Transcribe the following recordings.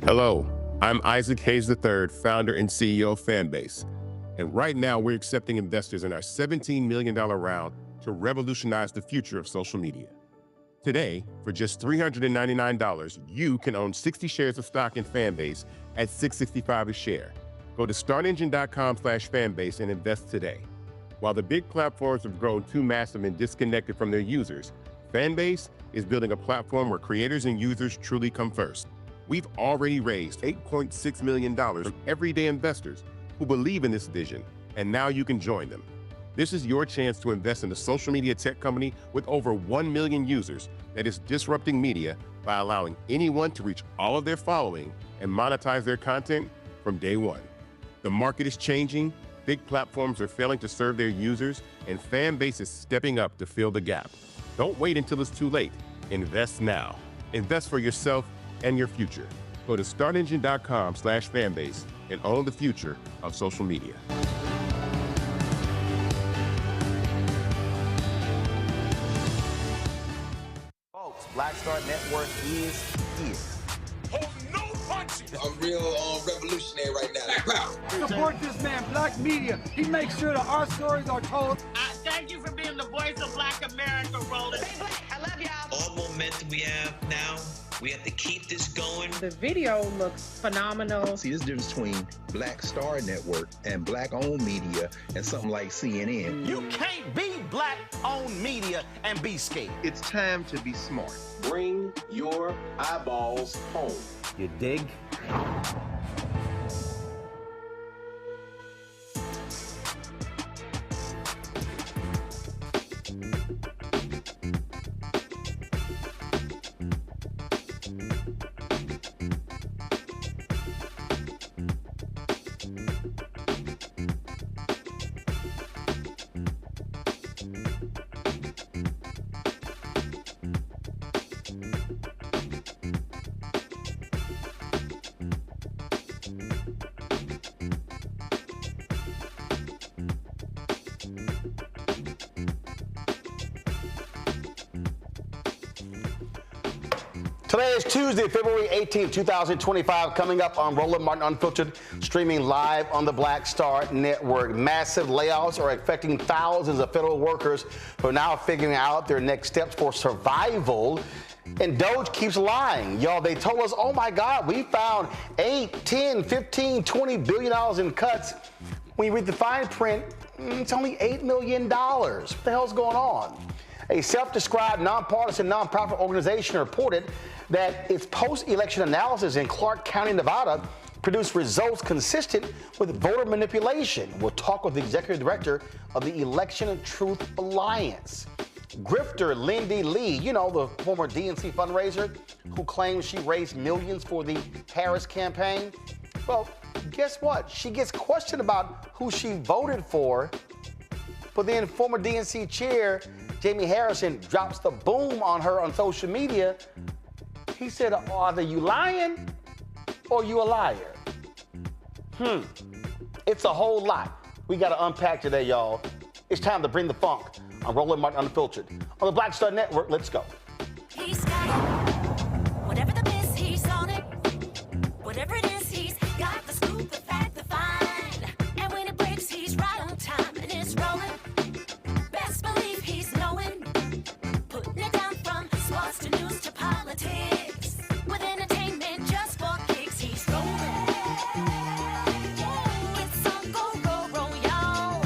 Hello, I'm Isaac Hayes III, founder and CEO of Fanbase. And right now we're accepting investors in our $17 million round to revolutionize the future of social media. Today, for just $399, you can own 60 shares of stock in Fanbase at $665 a share. Go to startengine.com/fanbase and invest today. While the big platforms have grown too massive and disconnected from their users, Fanbase is building a platform where creators and users truly come first. We've already raised $8.6 million from everyday investors who believe in this vision, and now you can join them. This is your chance to invest in a social media tech company with over 1 million users that is disrupting media by allowing anyone to reach all of their following and monetize their content from day one. The market is changing, big platforms are failing to serve their users, and Fanbase is stepping up to fill the gap. Don't wait until it's too late. Invest now. Invest for yourself and your future. Go to startengine.com/fanbase and own the future of social media. Folks, Black Star Network is here. Hold no punches. I'm real revolutionary right now. Support this man, Black Media. He makes sure that our stories are told. Thank you for being the voice of Black America, Roland. Stay black. I love y'all. All momentum we have now, we have to keep this going. The video looks phenomenal. See, there's a difference between Black Star Network and Black-owned media and something like CNN. You can't be Black-owned media and be scared. It's time to be smart. Bring your eyeballs home. You dig? Today is Tuesday, February 18th, 2025, coming up on Roland Martin Unfiltered, streaming live on the Black Star Network. Massive layoffs are affecting thousands of federal workers who are now figuring out their next steps for survival. And DOGE keeps lying. Y'all, they told us, oh my God, we found 8, 10, 15, $20 billion in cuts. When you read the fine print, it's only $8 million. What the hell's going on? A self-described nonpartisan nonprofit organization reported that its post-election analysis in Clark County, Nevada, produced results consistent with voter manipulation. We'll talk with the executive director of the Election Truth Alliance. Grifter Lindy Li, you know, the former DNC fundraiser who claims she raised millions for the Harris campaign. Well, guess what? She gets questioned about who she voted for, but then former DNC chair Jamie Harrison drops the boom on her on social media. He said, either you lying or you a liar. It's a whole lot we got to unpack today, y'all. It's time to bring the funk. I'm Roland Martin Unfiltered. On the Black Star Network, let's go. He's got it. Whatever the miss, he's on it. Whatever it is, he's got the scoop, the fact, the find. And when it breaks, he's right on time and it's rolling. Best believe he's knowing. Putting it down from sports to news to politics. With entertainment just for kicks, he's rolling. It's on go, roll, roll, y'all.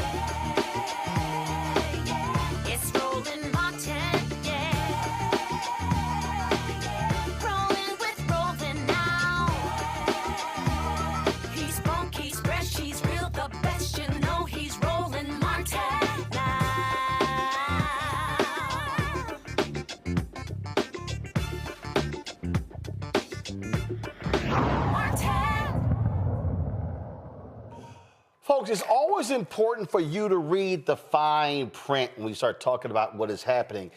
It's Roland Martin, yeah. Rolling with Roland now. He's funk, he's fresh, he's real, the best, you know he's Roland Martin now. Folks, it's always important for you to read the fine print when we start talking about what is happening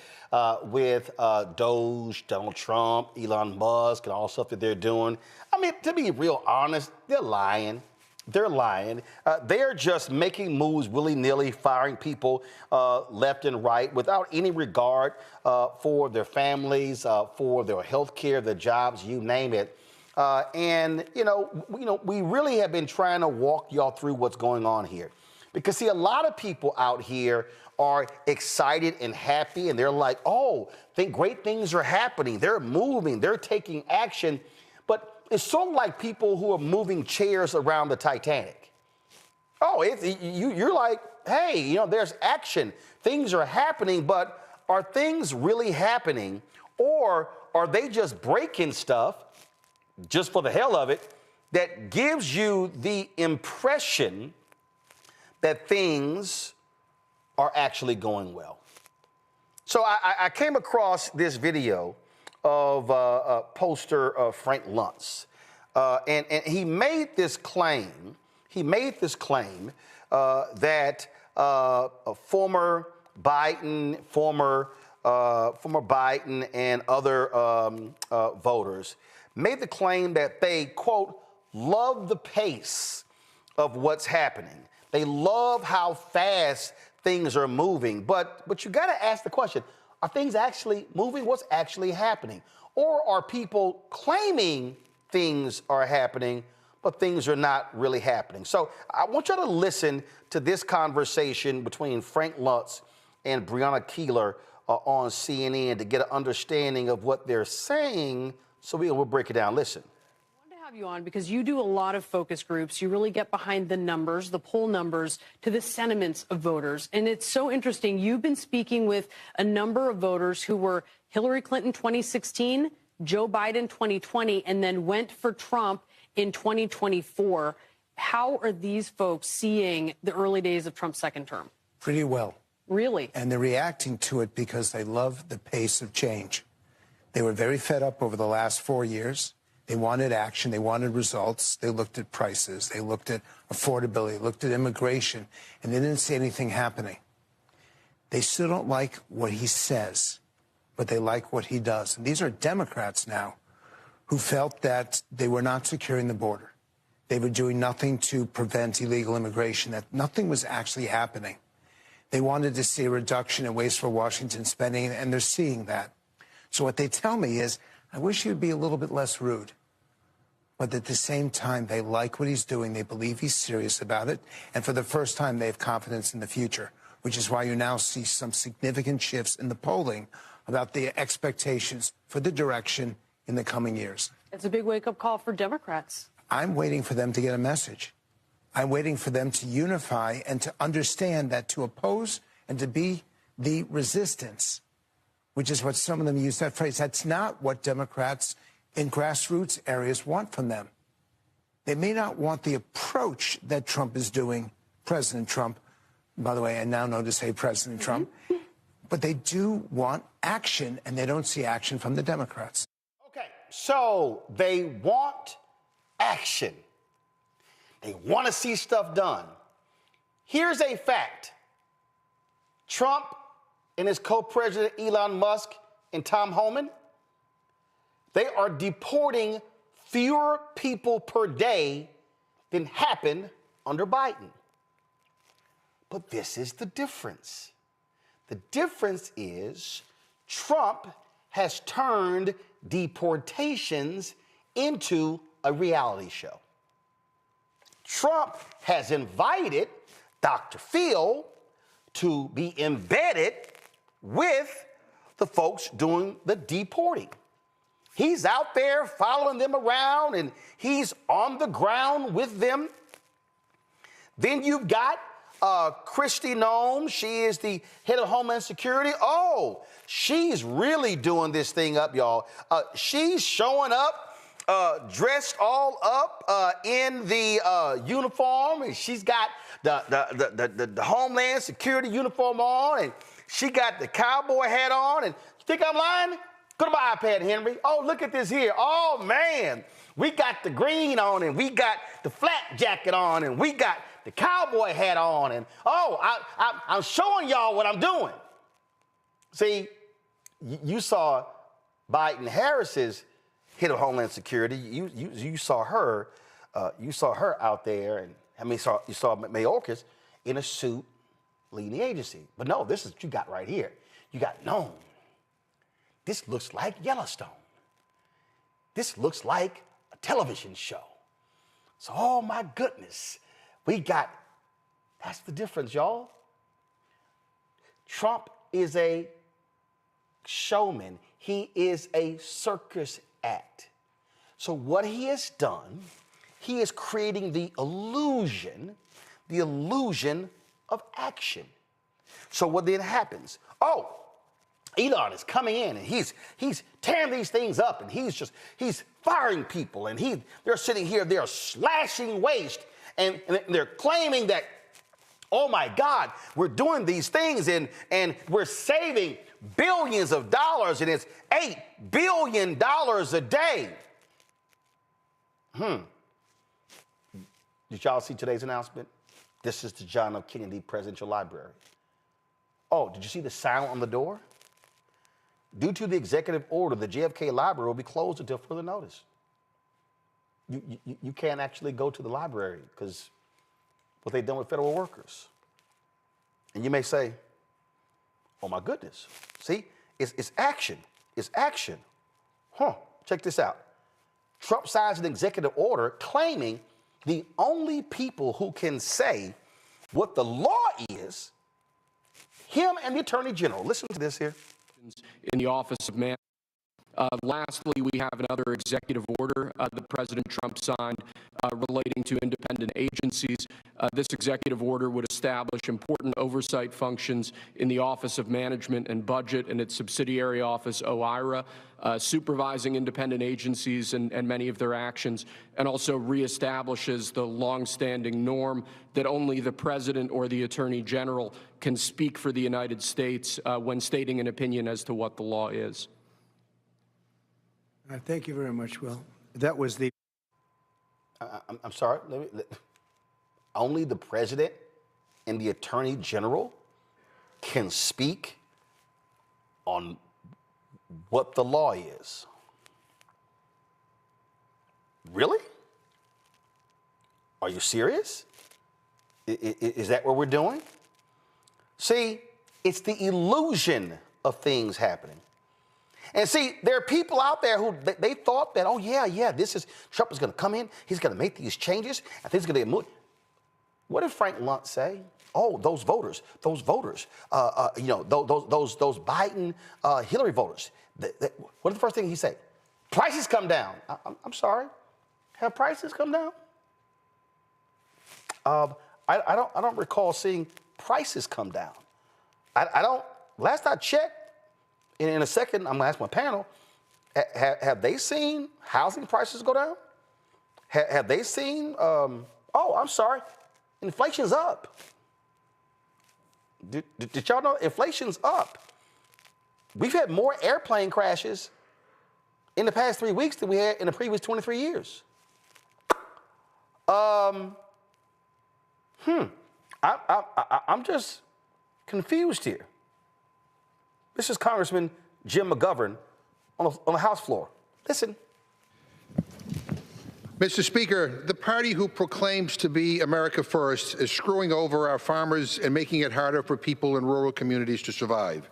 with DOGE, Donald Trump, Elon Musk, and all the stuff that they're doing. I mean, to be real honest, they're lying. They're lying. They're just making moves willy-nilly, firing people left and right without any regard for their families, for their health care, their jobs, you name it. And we really have been trying to walk y'all through what's going on here. Because, see, a lot of people out here are excited and happy, and they're like, oh, think great things are happening. They're moving. They're taking action. But it's sort of like people who are moving chairs around the Titanic. Oh, you're like, hey, there's action. Things are happening, but are things really happening? Or are they just breaking stuff just for the hell of it, that gives you the impression that things are actually going well? So I came across this video of poster Frank Luntz, and he made this claim. That former Biden and other voters made the claim that they, quote, love the pace of what's happening. They love how fast things are moving. But you got to ask the question, are things actually moving? What's actually happening? Or are people claiming things are happening, but things are not really happening? So I want you to listen to this conversation between Frank Luntz and Breonna Keeler on CNN to get an understanding of what they're saying. So we'll break it down. Listen. I wanted to have you on because you do a lot of focus groups. You really get behind the numbers, the poll numbers, to the sentiments of voters. And it's so interesting. You've been speaking with a number of voters who were Hillary Clinton 2016, Joe Biden 2020, and then went for Trump in 2024. How are these folks seeing the early days of Trump's second term? Pretty well. Really? And they're reacting to it because they love the pace of change. They were very fed up over the last 4 years. They wanted action. They wanted results. They looked at prices. They looked at affordability, looked at immigration, and they didn't see anything happening. They still don't like what he says, but they like what he does. And these are Democrats now who felt that they were not securing the border. They were doing nothing to prevent illegal immigration, that nothing was actually happening. They wanted to see a reduction in wasteful Washington spending, and they're seeing that. So what they tell me is, I wish he would be a little bit less rude. But at the same time, they like what he's doing. They believe he's serious about it. And for the first time, they have confidence in the future, which is why you now see some significant shifts in the polling about the expectations for the direction in the coming years. It's a big wake-up call for Democrats. I'm waiting for them to get a message. I'm waiting for them to unify and to understand that to oppose and to be the resistance which is what some of them use that phrase. That's not what Democrats in grassroots areas want from them. They may not want the approach that Trump is doing, President Trump. By the way, I now know to say President Trump. But they do want action, and they don't see action from the Democrats. Okay, so they want action. They want to see stuff done. Here's a fact. Trump and his co-president Elon Musk and Tom Homan, they are deporting fewer people per day than happened under Biden. But this is the difference. The difference is Trump has turned deportations into a reality show. Trump has invited Dr. Phil to be embedded with the folks doing the deporting. He's out there following them around, and he's on the ground with them. Then you've got Kristi Noem. She is the head of Homeland Security. Oh, she's really doing this thing up, y'all. She's showing up, dressed all up in the uniform, and she's got the Homeland Security uniform on, and she got the cowboy hat on. And you think I'm lying? Go to my iPad, Henry. Oh, look at this here. Oh, man. We got the green on, and we got the flak jacket on, and we got the cowboy hat on. And, oh, I'm showing y'all what I'm doing. See, you saw Biden-Harris's head of Homeland Security. You saw her. You saw her out there, and I mean, you saw Mayorkas in a suit leading the agency. But no, this is what you got right here. You got Noem. This looks like Yellowstone. This looks like a television show. So, oh my goodness, that's the difference, y'all. Trump is a showman. He is a circus act. So what he has done, he is creating the illusion of action. So what then happens? Oh, Elon is coming in, and he's tearing these things up, and he's firing people, and they're sitting here, they're slashing waste, and they're claiming that, oh my God, we're doing these things, and we're saving billions of dollars, and it's $8 billion a day. Did y'all see today's announcement? This is the John F. Kennedy Presidential Library. Oh, did you see the sign on the door? Due to the executive order, the JFK Library will be closed until further notice. You can't actually go to the library because what they've done with federal workers. And you may say, oh my goodness. See, it's action. It's action. Check this out. Trump signs an executive order claiming the only people who can say what the law is, him and the Attorney General. Listen to this here. In the Office of Man. Lastly, we have another executive order that President Trump signed relating to independent agencies. This executive order would establish important oversight functions in the Office of Management and Budget and its subsidiary office, OIRA, supervising independent agencies and many of their actions, and also reestablishes the longstanding norm that only the President or the Attorney General can speak for the United States when stating an opinion as to what the law is. Thank you very much, Will. That was the... I'm sorry. Only the President and the Attorney General can speak on what the law is. Really? Are you serious? Is that what we're doing? See, it's the illusion of things happening. And see, there are people out there who they thought that, oh yeah, Trump is going to come in, he's going to make these changes, and things are going to get moved. What did Frank Lunt say? Oh, those voters, those Biden, Hillary voters. What is the first thing he said? Prices come down. I'm sorry, have prices come down? I don't recall seeing prices come down. I don't. Last I checked, And in a second, I'm going to ask my panel, have they seen housing prices go down? Have they seen, inflation's up. Did y'all know inflation's up? We've had more airplane crashes in the past 3 weeks than we had in the previous 23 years. I'm just confused here. This is Congressman Jim McGovern on the House floor. Listen. Mr. Speaker, the party who proclaims to be America First is screwing over our farmers and making it harder for people in rural communities to survive.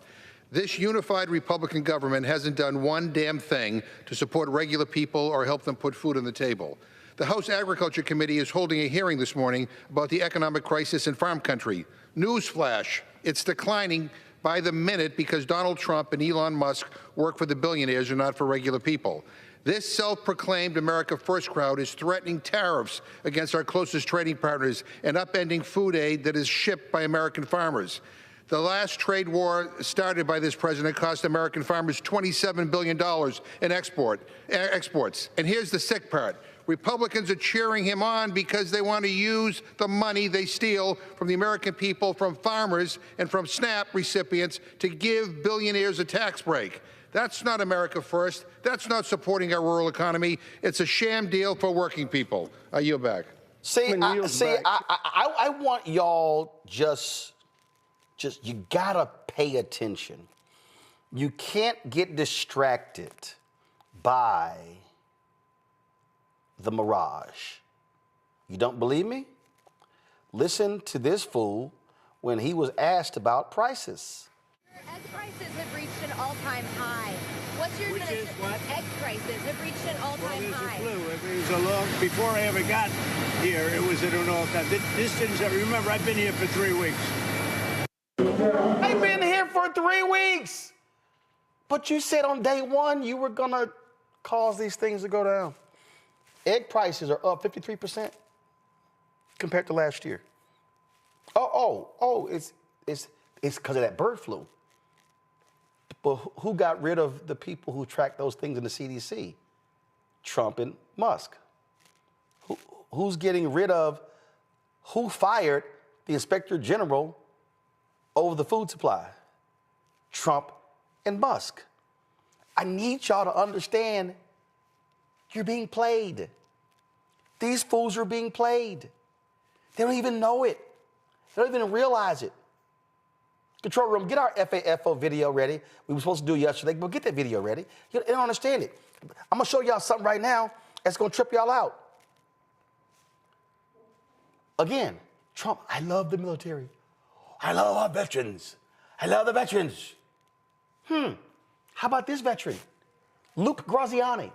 This unified Republican government hasn't done one damn thing to support regular people or help them put food on the table. The House Agriculture Committee is holding a hearing this morning about the economic crisis in farm country. Newsflash, it's declining by the minute because Donald Trump and Elon Musk work for the billionaires and not for regular people. This self-proclaimed America First crowd is threatening tariffs against our closest trading partners and upending food aid that is shipped by American farmers. The last trade war started by this president cost American farmers $27 billion in exports. And here's the sick part. Republicans are cheering him on because they want to use the money they steal from the American people, from farmers and from SNAP recipients to give billionaires a tax break. That's not America First. That's not supporting our rural economy. It's a sham deal for working people. I yield back. I want y'all just you gotta pay attention. You can't get distracted by the mirage. You don't believe me? Listen to this fool when he was asked about prices. Egg prices have reached an all-time high. What's your administration? Egg prices have reached an all-time high. It was a long, before I ever got here, it was at an all-time. This didn't, remember, I've been here for 3 weeks. I've been here for 3 weeks. But you said on day one you were gonna cause these things to go down. Egg prices are up 53% compared to last year. It's because of that bird flu. But who got rid of the people who track those things in the CDC? Trump and Musk. Who's getting rid of, who fired the Inspector General over the food supply? Trump and Musk. I need y'all to understand you're being played. These fools are being played. They don't even know it. They don't even realize it. Control room, get our FAFO video ready. We were supposed to do it yesterday, but get that video ready. You don't understand it. I'm going to show y'all something right now that's going to trip y'all out. Again, Trump, I love the military. I love our veterans. I love the veterans. How about this veteran? Luke Graziani.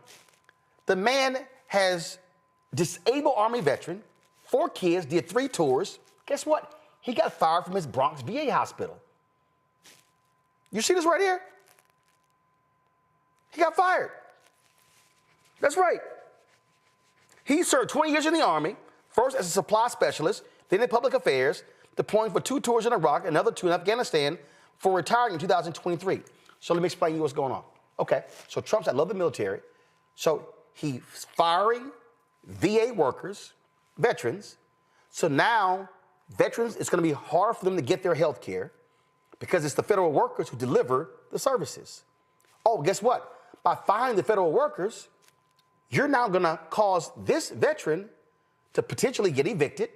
The man has disabled Army veteran, 4 kids, did 3 tours. Guess what? He got fired from his Bronx VA hospital. You see this right here? He got fired. That's right. He served 20 years in the Army, first as a supply specialist, then in public affairs, deploying for 2 tours in Iraq, another 2 in Afghanistan, for retiring in 2023. So let me explain to you what's going on. Okay, so Trump's, I love the military. So he's firing VA workers, veterans. So now veterans, it's going to be hard for them to get their health care because it's the federal workers who deliver the services. Oh, guess what? By firing the federal workers, you're now going to cause this veteran to potentially get evicted,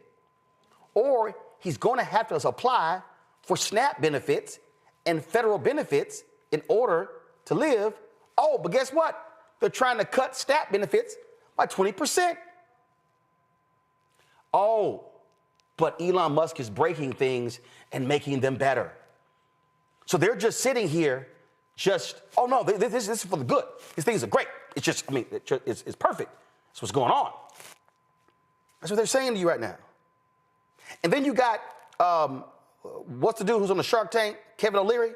or he's going to have to apply for SNAP benefits and federal benefits in order to live. Oh, but guess what? They're trying to cut SNAP benefits by 20%. Oh, but Elon Musk is breaking things and making them better. So they're just sitting here, oh no, this is for the good. These things are great. It's just, it's perfect. That's what's going on. That's what they're saying to you right now. And then you got, what's the dude who's on the Shark Tank, Kevin O'Leary?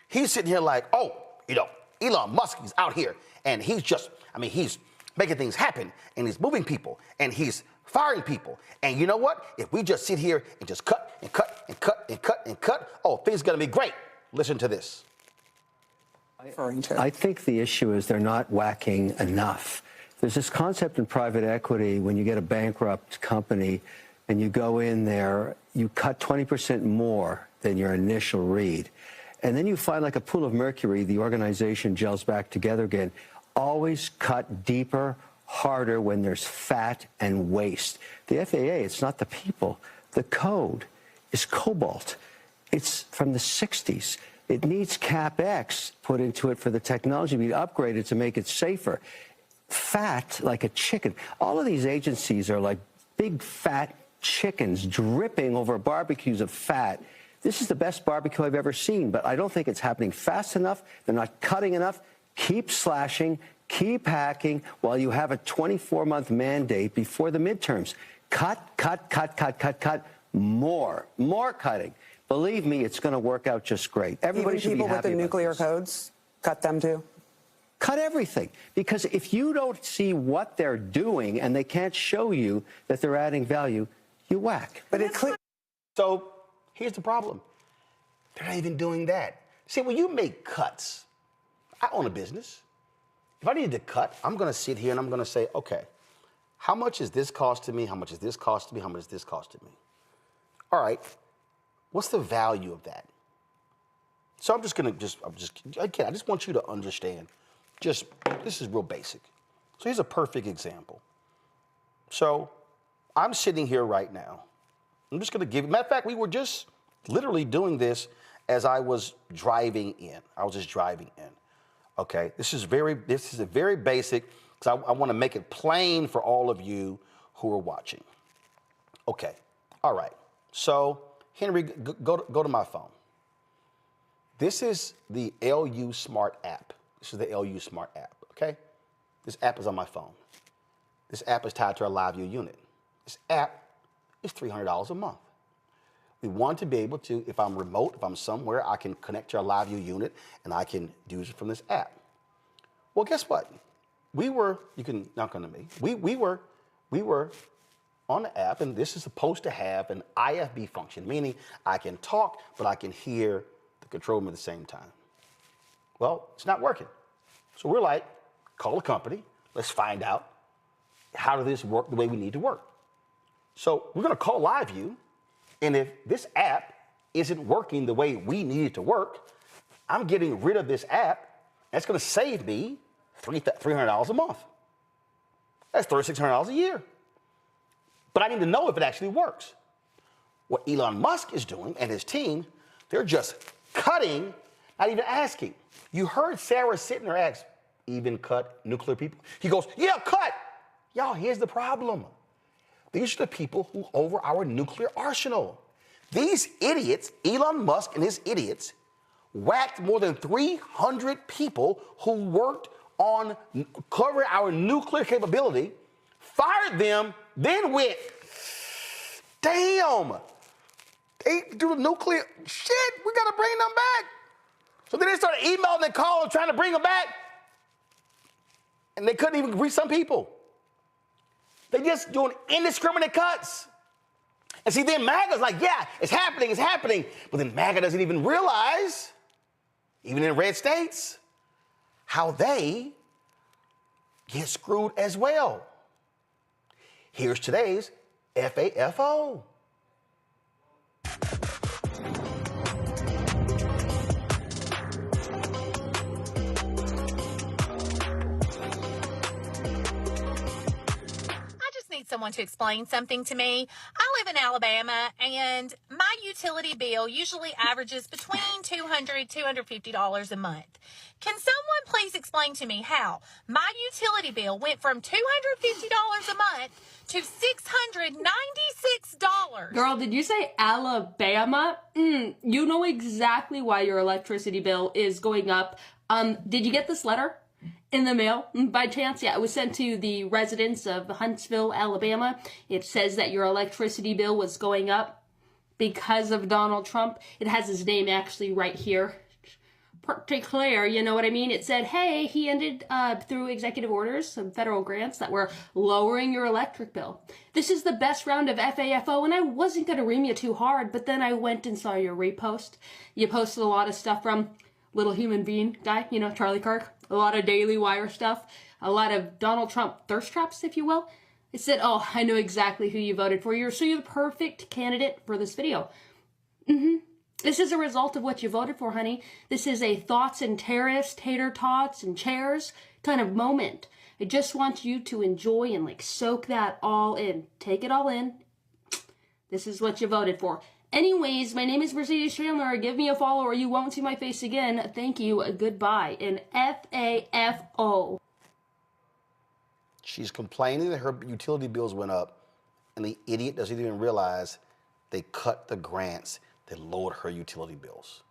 He's sitting here like, Elon Musk is out here and he's just, he's making things happen and he's moving people and he's firing people. And you know what? If we just sit here and just cut and cut and cut and cut and cut, things are going to be great. Listen to this. referring to? I think the issue is they're not whacking enough. There's this concept in private equity when you get a bankrupt company and you go in there, you cut 20% more than your initial read. And then you find like a pool of mercury, the organization gels back together again. Always cut deeper, harder when there's fat and waste. The FAA, it's not the people. The code is cobalt. It's from the 60s. It needs CapEx put into it for the technology to be upgraded to make it safer. Fat like a chicken. All of these agencies are like big fat chickens dripping over barbecues of fat. This is the best barbecue I've ever seen, but I don't think it's happening fast enough. They're not cutting enough. Keep slashing, keep hacking while you have a 24-month mandate before the midterms. Cut, cut, cut, cut, cut, cut. More cutting. Believe me, it's going to work out just great. Everybody should be happy. People with the nuclear codes, cut them too? Cut everything. Because if you don't see what they're doing and they can't show you that they're adding value, you whack. But it's clear. So here's the problem. They're not even doing that. See, when you make cuts, I own a business. If I need to cut, I'm going to sit here and I'm going to say, okay, how much is this costing me? How much is this costing me? How much is this costing me? All right, what's the value of that? So I'm just going to again, I just want you to understand, this is real basic. So here's a perfect example. So I'm sitting here right now. I'm just going to give you, matter of fact, we were just literally doing this as I was driving in. I was just driving in. Okay, this is a very basic, because I want to make it plain for all of you who are watching. Okay, all right. So Henry, go to my phone. This is the LU Smart app. This is the LU Smart app, okay? This app is on my phone. This app is tied to our LiveView unit. This app is $300 a month. We want to be able to, if I'm remote, if I'm somewhere, I can connect to our LiveView unit and I can use it from this app. Well, guess what? You can knock on me. We were on the app, and this is supposed to have an IFB function, meaning I can talk, but I can hear the control room at the same time. Well, it's not working. So we're like, call the company. Let's find out how does this work the way we need to work. So we're going to call LiveView, and if this app isn't working the way we need it to work, I'm getting rid of this app. That's going to save me $300 a month. That's $3,600 a year. But I need to know if it actually works. What Elon Musk is doing and his team, they're just cutting, not even asking. You heard Sarah sitting there ask, even cut nuclear people? He goes, yeah, cut. Y'all, here's the problem. These are the people who over our nuclear arsenal. These idiots, Elon Musk and his idiots, whacked more than 300 people who worked on covering our nuclear capability, fired them, then went, damn, they do the nuclear shit, we gotta bring them back. So then they started emailing and calling, trying to bring them back, and they couldn't even reach some people. They just doing indiscriminate cuts. And see, then MAGA's like, yeah, it's happening. But then MAGA doesn't even realize, even in red states, how they get screwed as well. Here's today's FAFO. Someone to explain something to me. I live in Alabama, and my utility bill usually averages between $200, $250 a month. Can someone please explain to me how my utility bill went from $250 a month to $696? Girl, did you say Alabama? You know exactly why your electricity bill is going up. Did you get this letter in the mail by chance? Yeah, it was sent to the residents of Huntsville, Alabama. It says that your electricity bill was going up because of Donald Trump. It has his name actually right here. Pretty clear, you know what I mean? It said, hey, he ended through executive orders, some federal grants that were lowering your electric bill. This is the best round of FAFO, and I wasn't going to ream you too hard, but then I went and saw your repost. You posted a lot of stuff from little human being guy, you know, Charlie Kirk, a lot of Daily Wire stuff, a lot of Donald Trump thirst traps, if you will. It said, oh, I know exactly who you voted for. You're the perfect candidate for this video. This is a result of what you voted for, honey. This is a thoughts and terrorists, tater tots and chairs kind of moment. I just want you to enjoy and like soak that all in. Take it all in. This is what you voted for. Anyways, my name is Mercedes Chandler. Give me a follow or you won't see my face again. Thank you. Goodbye. And FAFO. She's complaining that her utility bills went up, and the idiot doesn't even realize they cut the grants that lowered her utility bills.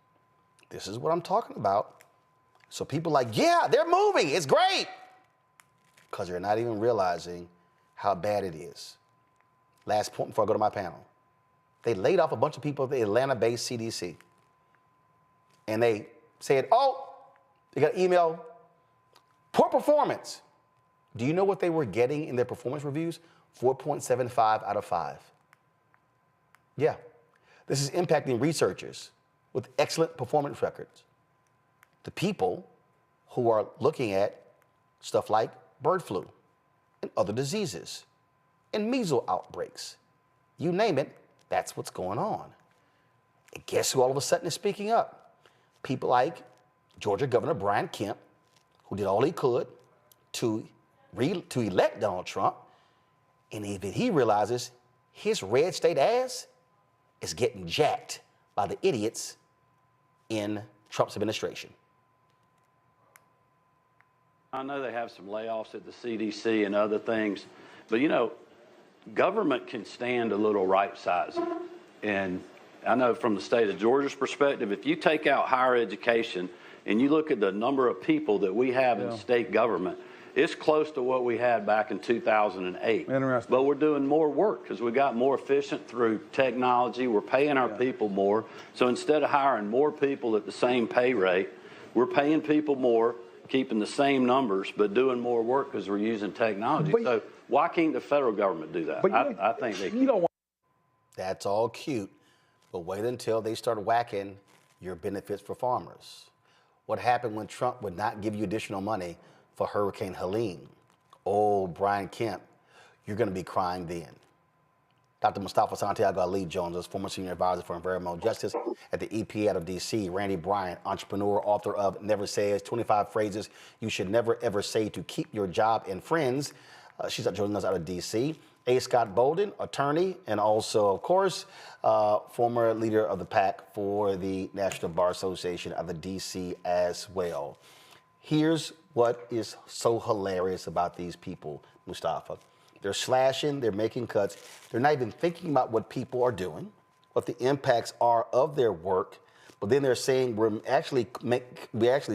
This is what I'm talking about. So people are like, yeah, they're moving. It's great. Because they're not even realizing how bad it is. Last point before I go to my panel. They laid off a bunch of people at the Atlanta-based CDC. And they said, oh, they got email, poor performance. Do you know what they were getting in their performance reviews? 4.75 out of 5. Yeah. This is impacting researchers with excellent performance records. The people who are looking at stuff like bird flu and other diseases and measles outbreaks. You name it, that's what's going on. And guess who all of a sudden is speaking up? People like Georgia Governor Brian Kemp, who did all he could to elect Donald Trump, and even he realizes his red state ass is getting jacked by the idiots in Trump's administration. I know they have some layoffs at the CDC and other things, but you know, government can stand a little right sizing. And I know from the state of Georgia's perspective, if you take out higher education and you look at the number of people that we have in state government, it's close to what we had back in 2008. Interesting. But we're doing more work because we got more efficient through technology. We're paying our people more. So instead of hiring more people at the same pay rate, we're paying people more, keeping the same numbers, but doing more work because we're using technology. So why can't the federal government do that? I think they can. That's all cute, but wait until they start whacking your benefits for farmers. What happened when Trump would not give you additional money for Hurricane Helene? Oh, Brian Kemp, you're going to be crying then. Dr. Mustafa Santiago Ali Jones is former senior advisor for environmental justice at the EPA out of D.C. Randy Bryant, entrepreneur, author of Never Says, 25 Phrases You Should Never Ever Say to Keep Your Job and Friends. She's joining us out of D.C. A. Scott Bolden, attorney, and also, of course, former leader of the PAC for the National Bar Association out of D.C. as well. Here's what is so hilarious about these people, Mustafa. They're slashing, they're making cuts. They're not even thinking about what people are doing, what the impacts are of their work. But then they're saying we're actually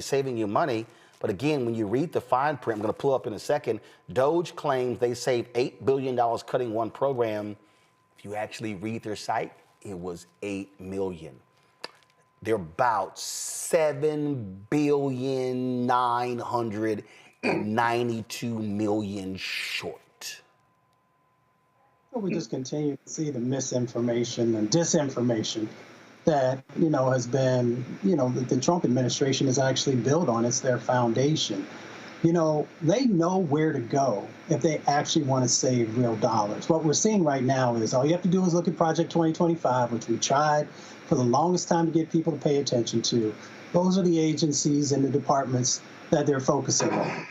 saving you money. But again, when you read the fine print, I'm going to pull up in a second, DOGE claims they saved $8 billion cutting one program. If you actually read their site, it was $8 million. They're about $7.992 billion short. We just continue to see the misinformation and disinformation that, has been, the Trump administration has actually built on. It's their foundation. They know where to go if they actually want to save real dollars. What we're seeing right now is all you have to do is look at Project 2025, which we tried for the longest time to get people to pay attention to. Those are the agencies and the departments that they're focusing on.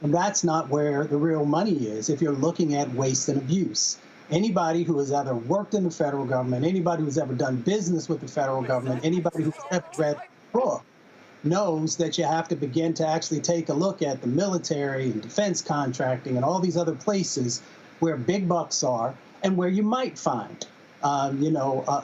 And that's not where the real money is if you're looking at waste and abuse. Anybody who has ever worked in the federal government, anybody who's ever done business with the federal government, anybody who's ever read a book knows that you have to begin to actually take a look at the military and defense contracting and all these other places where big bucks are and where you might find, a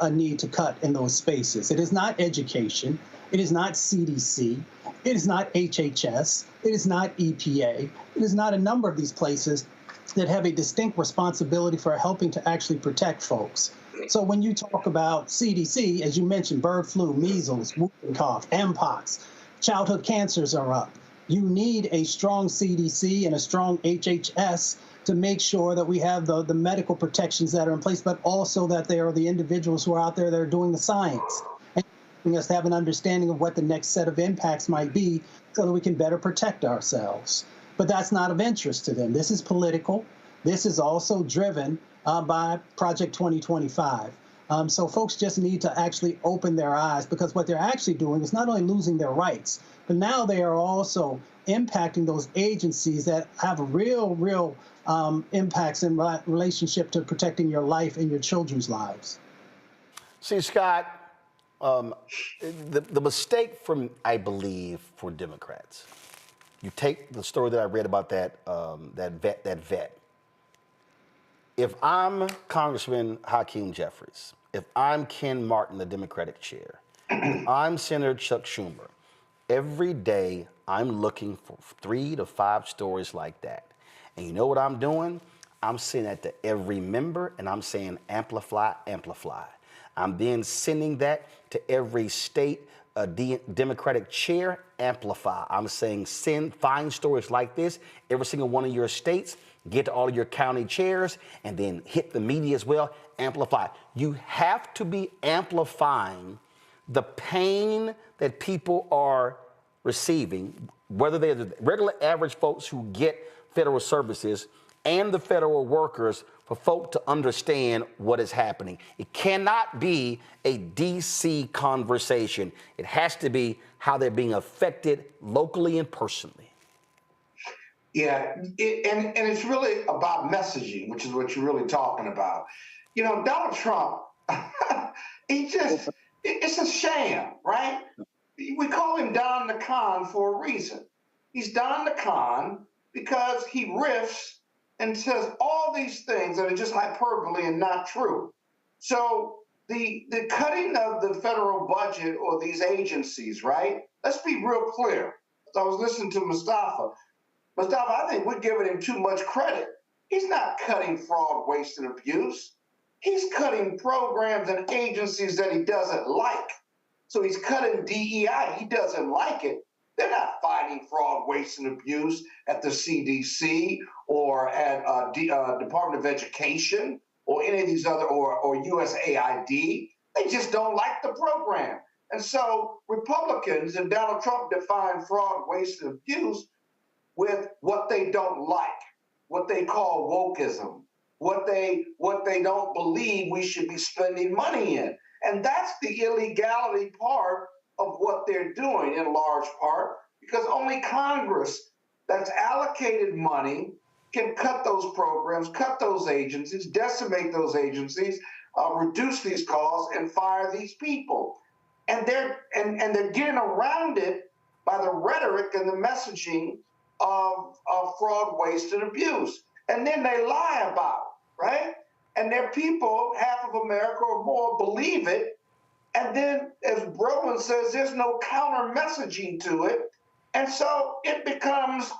need to cut in those spaces. It is not education. It is not CDC. It is not HHS. It is not EPA. It is not a number of these places that have a distinct responsibility for helping to actually protect folks. So when you talk about CDC, as you mentioned, bird flu, measles, whooping cough, Mpox, childhood cancers are up. You need a strong CDC and a strong HHS to make sure that we have the medical protections that are in place, but also that they are the individuals who are out there that are doing the science. And helping us to have an understanding of what the next set of impacts might be so that we can better protect ourselves. But that's not of interest to them. This is political. This is also driven by Project 2025. So folks just need to actually open their eyes, because what they're actually doing is not only losing their rights, but now they are also impacting those agencies that have real impacts in relationship to protecting your life and your children's lives. See, Scott, the mistake I believe, for Democrats, you take the story that I read about that vet. If I'm Congressman Hakeem Jeffries, if I'm Ken Martin, the Democratic chair, if I'm Senator Chuck Schumer, every day I'm looking for 3 to 5 stories like that. And you know what I'm doing? I'm sending that to every member, and I'm saying amplify, amplify. I'm then sending that to every state Democratic chair, amplify. I'm saying find stories like this, every single one of your states, get to all of your county chairs, and then hit the media as well, amplify. You have to be amplifying the pain that people are receiving, whether they're the regular average folks who get federal services and the federal workers, for folk to understand what is happening. It cannot be a DC conversation. It has to be how they're being affected locally and personally. Yeah, and it's really about messaging, which is what you're really talking about. You know, Donald Trump, it's a sham, right? We call him Don the Con for a reason. He's Don the Con because he riffs and says all these things that are just hyperbole and not true. So the cutting of the federal budget or these agencies, right? Let's be real clear. I was listening to Mustafa, I think we're giving him too much credit. He's not cutting fraud, waste, and abuse. He's cutting programs and agencies that he doesn't like. So he's cutting DEI. He doesn't like it. They're not fighting fraud, waste, and abuse at the CDC or at Department of Education or any of these other, or USAID. They just don't like the program. And so Republicans and Donald Trump define fraud, waste, and abuse with what they don't like, what they call wokeism, what they don't believe we should be spending money in. And that's the illegality part of what they're doing in large part, because only Congress that's allocated money can cut those programs, cut those agencies, decimate those agencies, reduce these costs, and fire these people. And they're getting around it by the rhetoric and the messaging of fraud, waste, and abuse. And then they lie about it, right? And their people, half of America or more, believe it. And then, as Brolin says, there's no counter messaging to it. And so it becomes,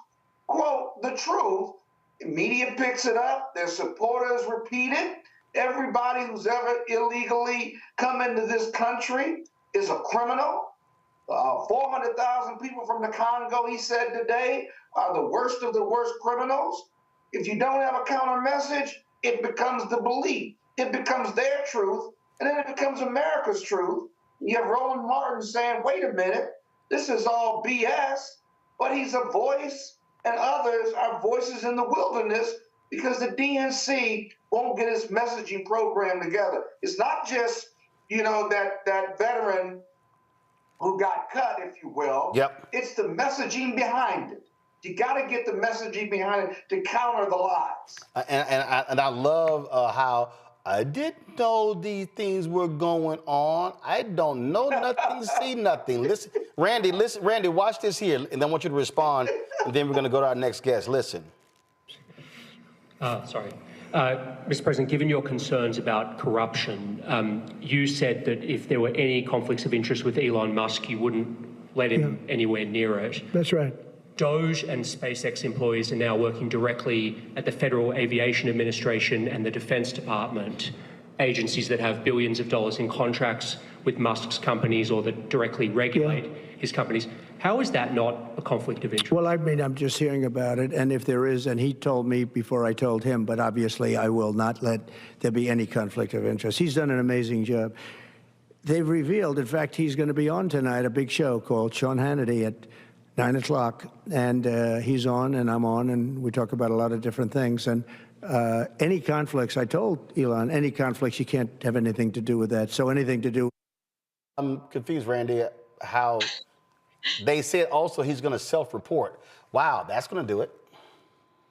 quote, the truth. The media picks it up. Their supporters repeat it. Everybody who's ever illegally come into this country is a criminal. 400,000 people from the Congo, he said today, are the worst of the worst criminals. If you don't have a counter message, it becomes the belief. It becomes their truth, and then it becomes America's truth. You have Roland Martin saying, wait a minute, this is all BS, but he's a voice, and others are voices in the wilderness because the DNC won't get its messaging program together. It's not just, that veteran who got cut, if you will. Yep. It's the messaging behind it. You got to get the messaging behind it to counter the lies. And I love how I didn't know these things were going on. I don't know nothing, see nothing. Listen, Randy, watch this here, and then I want you to respond, and then we're going to go to our next guest. Listen. Mr. President, given your concerns about corruption, you said that if there were any conflicts of interest with Elon Musk, you wouldn't let him anywhere near it. That's right. DOGE and SpaceX employees are now working directly at the Federal Aviation Administration and the Defense Department, agencies that have billions of dollars in contracts with Musk's companies or that directly regulate his companies. How is that not a conflict of interest? Well, I mean, I'm just hearing about it, and if there is, and he told me before I told him, but obviously I will not let there be any conflict of interest. He's done an amazing job. they've revealed, in fact, he's going to be on tonight, a big show called Sean Hannity at 9 o'clock. And he's on and I'm on, and we talk about a lot of different things. And any conflicts, I told Elon, any conflicts, you can't have anything to do with that. So anything to do. I'm confused, Randy, how they said also he's going to self-report. Wow, that's going to do it.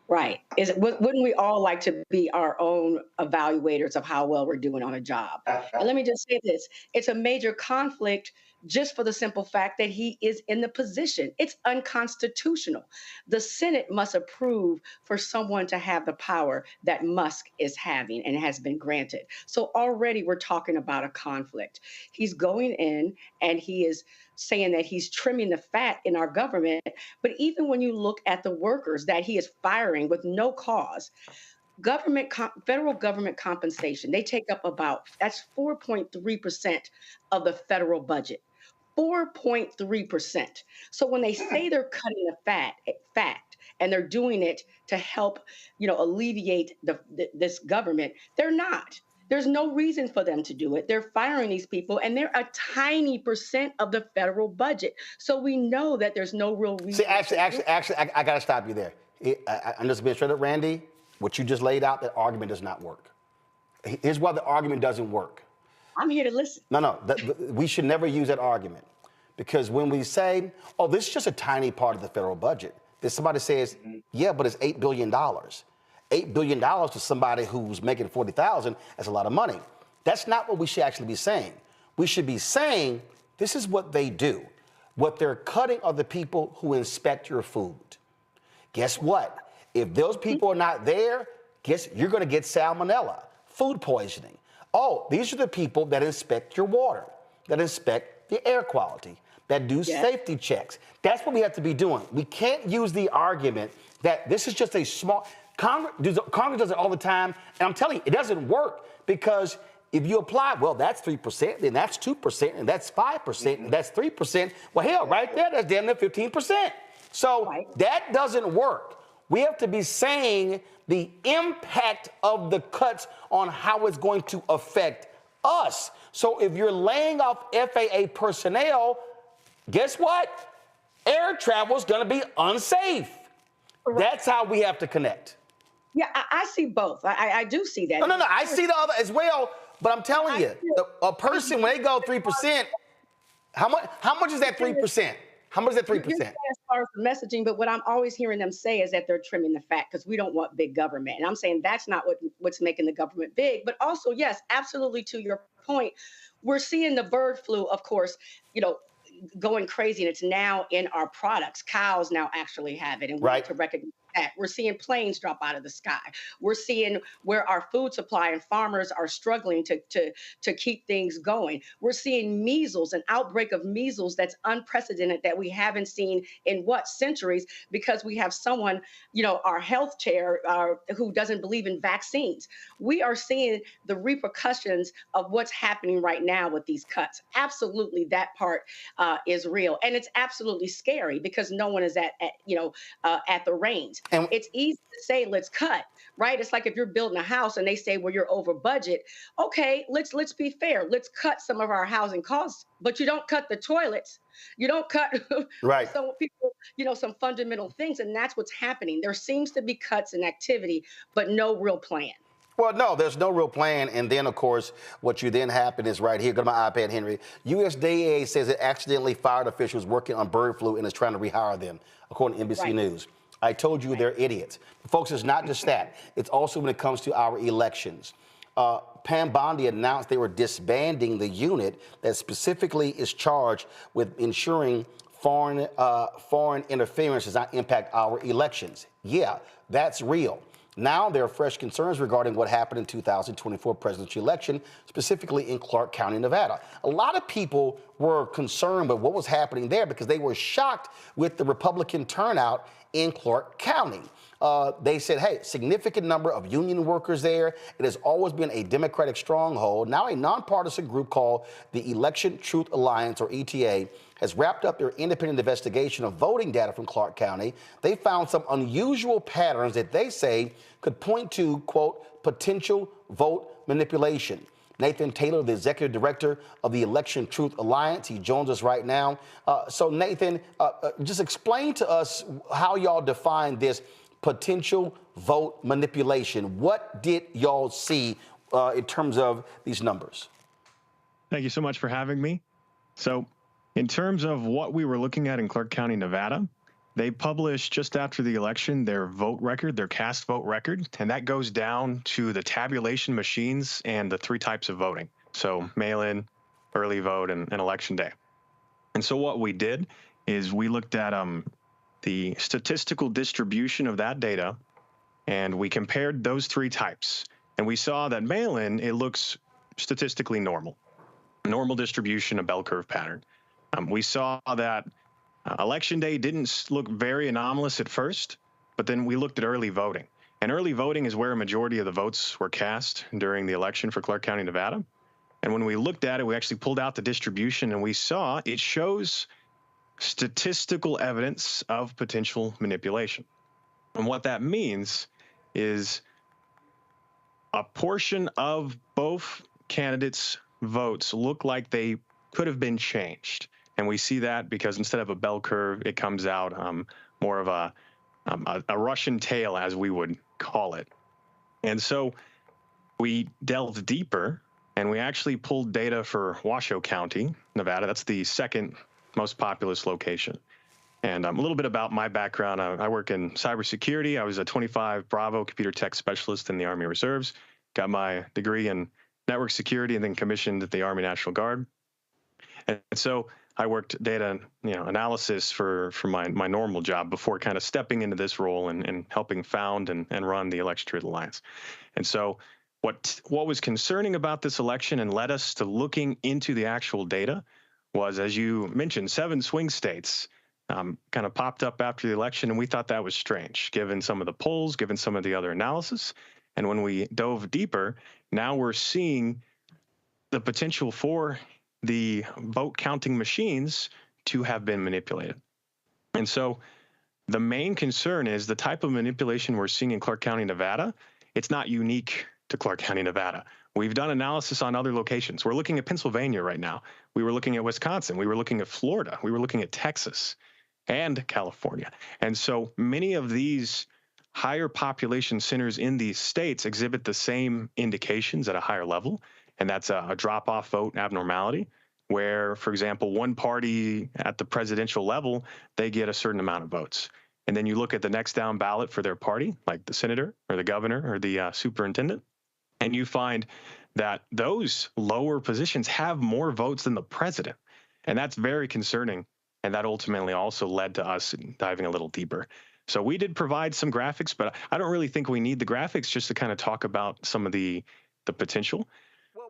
Right. Wouldn't we all like to be our own evaluators of how well we're doing on a job? And let me just say this. It's a major conflict just for the simple fact that he is in the position. It's unconstitutional. The Senate must approve for someone to have the power that Musk is having and has been granted. So already we're talking about a conflict. He's going in and he is saying that he's trimming the fat in our government. But even when you look at the workers that he is firing with no cause, federal government compensation, they take up that's 4.3% of the federal budget. 4.3%. So when they say they're cutting the fat, and they're doing it to help, alleviate this government, they're not. There's no reason for them to do it. They're firing these people, and they're a tiny percent of the federal budget. So we know that there's no real reason. See, actually, I got to stop you there. I'm just being straight up, Randy. What you just laid out, that argument does not work. Here's why the argument doesn't work. I'm here to listen. No, we should never use that argument. Because when we say, oh, this is just a tiny part of the federal budget, then somebody says, yeah, but it's $8 billion. $8 billion to somebody who's making $40,000, that's a lot of money. That's not what we should actually be saying. We should be saying, this is what they do. What they're cutting are the people who inspect your food. Guess what? If those people are not there, you're going to get salmonella, food poisoning. Oh, these are the people that inspect your water, that inspect the air quality, that do safety checks. That's what we have to be doing. We can't use the argument that this is just a small... Congress does it all the time, and I'm telling you, it doesn't work, because if you apply, well, that's 3%, then that's 2%, and that's 5%, and that's 3%. Well, hell, right there, that's damn near 15%. So that doesn't work. We have to be saying the impact of the cuts on how it's going to affect us. So if you're laying off FAA personnel, guess what? Air travel is going to be unsafe. Right. That's how we have to connect. Yeah, I see both. I do see that. No, I see the other as well. But I'm telling you, a person, when they go 3%, how much is that 3%? How much is that 3%? As far as the messaging, but what I'm always hearing them say is that they're trimming the fat because we don't want big government. And I'm saying that's not what's making the government big. But also, yes, absolutely to your point, we're seeing the bird flu, of course, going crazy, and it's now in our products. Cows now actually have it, and we need to recognize that. We're seeing planes drop out of the sky. We're seeing where our food supply and farmers are struggling to keep things going. We're seeing measles, an outbreak of measles that's unprecedented that we haven't seen in centuries, because we have someone, our health chair, who doesn't believe in vaccines. We are seeing the repercussions of what's happening right now with these cuts. Absolutely, that part is real, and it's absolutely scary because no one is at the reins. And it's easy to say, let's cut, right? It's like if you're building a house and they say, well, you're over budget. Okay, let's be fair. Let's cut some of our housing costs, but you don't cut the toilets. You don't cut some people, some fundamental things. And that's what's happening. There seems to be cuts in activity, but no real plan. Well, no, there's no real plan. And then, of course, what you then happen is right here. Go to my iPad, Henry. USDA says it accidentally fired officials working on bird flu and is trying to rehire them, according to NBC News. I told you they're idiots. Folks, it's not just that. It's also when it comes to our elections. Pam Bondi announced they were disbanding the unit that specifically is charged with ensuring foreign interference does not impact our elections. Yeah, that's real. Now there are fresh concerns regarding what happened in 2024 presidential election, specifically in Clark County, Nevada. A lot of people were concerned with what was happening there because they were shocked with the Republican turnout in Clark County. They said, hey, significant number of union workers there. It has always been a Democratic stronghold. Now a nonpartisan group called the Election Truth Alliance, or ETA, has wrapped up their independent investigation of voting data from Clark County. They found some unusual patterns that they say could point to, quote, potential vote manipulation. Nathan Taylor, the executive director of the Election Truth Alliance. He joins us right now. So Nathan, just explain to us how y'all define this potential vote manipulation. What did y'all see in terms of these numbers? Thank you so much for having me. So in terms of what we were looking at in Clark County, Nevada, they published just after the election their vote record, their cast vote record, and that goes down to the tabulation machines and the 3 types of voting. So mail-in, early vote, and election day. And so what we did is we looked at the statistical distribution of that data, and we compared those 3 types. And we saw that mail-in, it looks statistically normal. Normal distribution, a bell curve pattern. We saw that election day didn't look very anomalous at first, but then we looked at early voting. And early voting is where a majority of the votes were cast during the election for Clark County, Nevada. And when we looked at it, we actually pulled out the distribution, and we saw it shows statistical evidence of potential manipulation. And what that means is a portion of both candidates' votes look like they could have been changed. And we see that because instead of a bell curve, it comes out more of a Russian tail, as we would call it. And so we delved deeper, and we actually pulled data for Washoe County, Nevada. That's the 2nd most populous location. And a little bit about my background. I work in cybersecurity. I was a 25 Bravo computer tech specialist in the Army Reserves. Got my degree in network security and then commissioned at the Army National Guard. And so I worked data analysis for my normal job before kind of stepping into this role and helping found and run the Election Truth Alliance. And so what was concerning about this election and led us to looking into the actual data was, as you mentioned, 7 swing states kind of popped up after the election, and we thought that was strange, given some of the polls, given some of the other analysis. And when we dove deeper, now we're seeing the potential for the vote counting machines to have been manipulated. And so the main concern is the type of manipulation we're seeing in Clark County, Nevada. It's not unique to Clark County, Nevada. We've done analysis on other locations. We're looking at Pennsylvania right now. We were looking at Wisconsin. We were looking at Florida. We were looking at Texas and California. And so many of these higher population centers in these states exhibit the same indications at a higher level. And that's a drop-off vote abnormality, where, for example, one party at the presidential level, they get a certain amount of votes. And then you look at the next down ballot for their party, like the senator or the governor or the superintendent, and you find that those lower positions have more votes than the president. And that's very concerning. And that ultimately also led to us diving a little deeper. So we did provide some graphics, but I don't really think we need the graphics, just to kind of talk about some of the potential.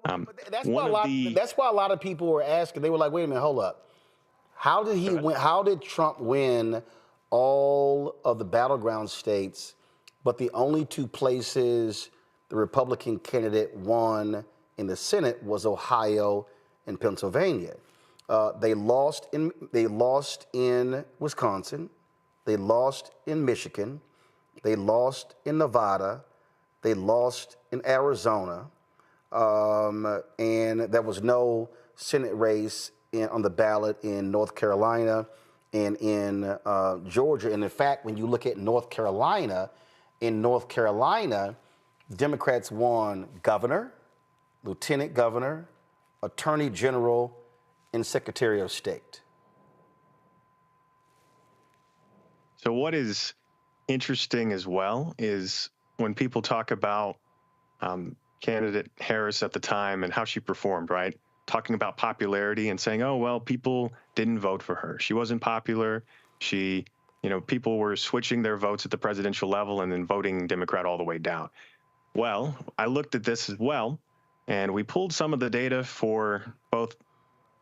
That's why a lot of people were asking. They were like, wait a minute, hold up. How did he win? How did Trump win all of the battleground states, but the only 2 places the Republican candidate won in the Senate was Ohio and Pennsylvania? They lost in Wisconsin. They lost in Michigan. They lost in Nevada. They lost in Arizona. And there was no Senate race on the ballot in North Carolina and in Georgia. And in fact, when you look at North Carolina, Democrats won governor, lieutenant governor, attorney general, and secretary of state. So what is interesting as well is when people talk about candidate Harris at the time and how she performed, right? Talking about popularity and saying, oh, well, people didn't vote for her. She wasn't popular. People were switching their votes at the presidential level and then voting Democrat all the way down. Well, I looked at this as well, and we pulled some of the data for both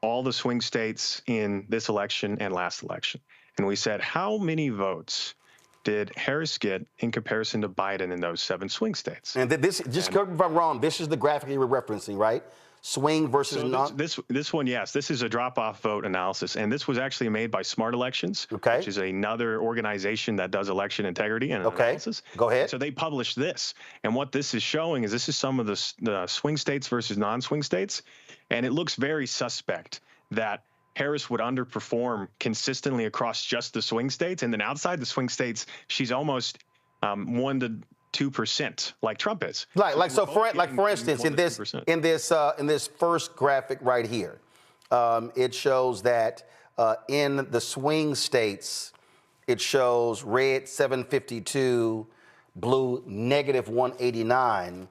all the swing states in this election and last election. And we said, how many votes did Harris get in comparison to Biden in those 7 swing states? And this, just correct me if I'm wrong, this is the graphic you were referencing, right? swing versus non? This one, yes, this is a drop-off vote analysis, and this was actually made by Smart Elections, which is another organization that does election integrity and analysis. Go ahead. So they published this, and what this is showing is this is some of the swing states versus non-swing states, and it looks very suspect that Harris would underperform consistently across just the swing states, and then outside the swing states, she's almost 1 to 2%, like Trump is. So for instance, in this first graphic right here, it shows that in the swing states, it shows red 752, blue negative 189.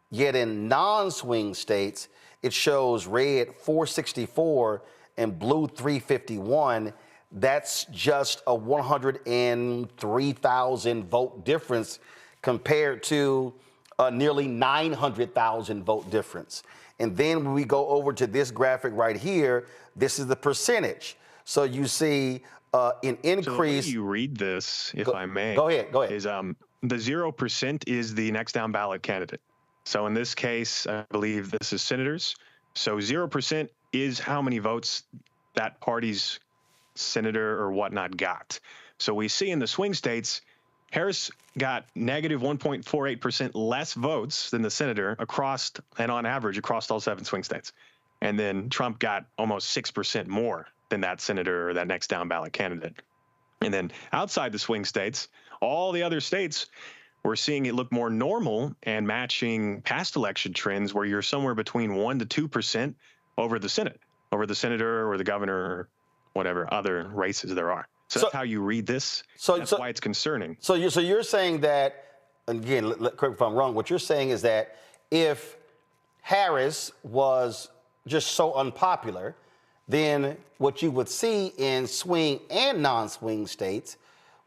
Yet in non-swing states, it shows red 464 and blue 351. That's just a 103,000 vote difference compared to a nearly 900,000 vote difference. And then when we go over to this graphic right here, this is the percentage. So you see an increase. So the way you read this, if I may. Go ahead. Is the 0% is the next down ballot candidate. So in this case, I believe this is senators. So 0% is how many votes that party's senator or whatnot got. So we see in the swing states, Harris got negative 1.48% less votes than the senator across and on average across all 7 swing states. And then Trump got almost 6% more than that senator or that next down ballot candidate. And then outside the swing states, all the other states, we're seeing it look more normal and matching past election trends where you're somewhere between 1 to 2% over the Senate, over the senator or the governor or whatever other races there are. So that's how you read this. That's why it's concerning. So you're saying that, again, correct me if I'm wrong, what you're saying is that if Harris was just so unpopular, then what you would see in swing and non-swing states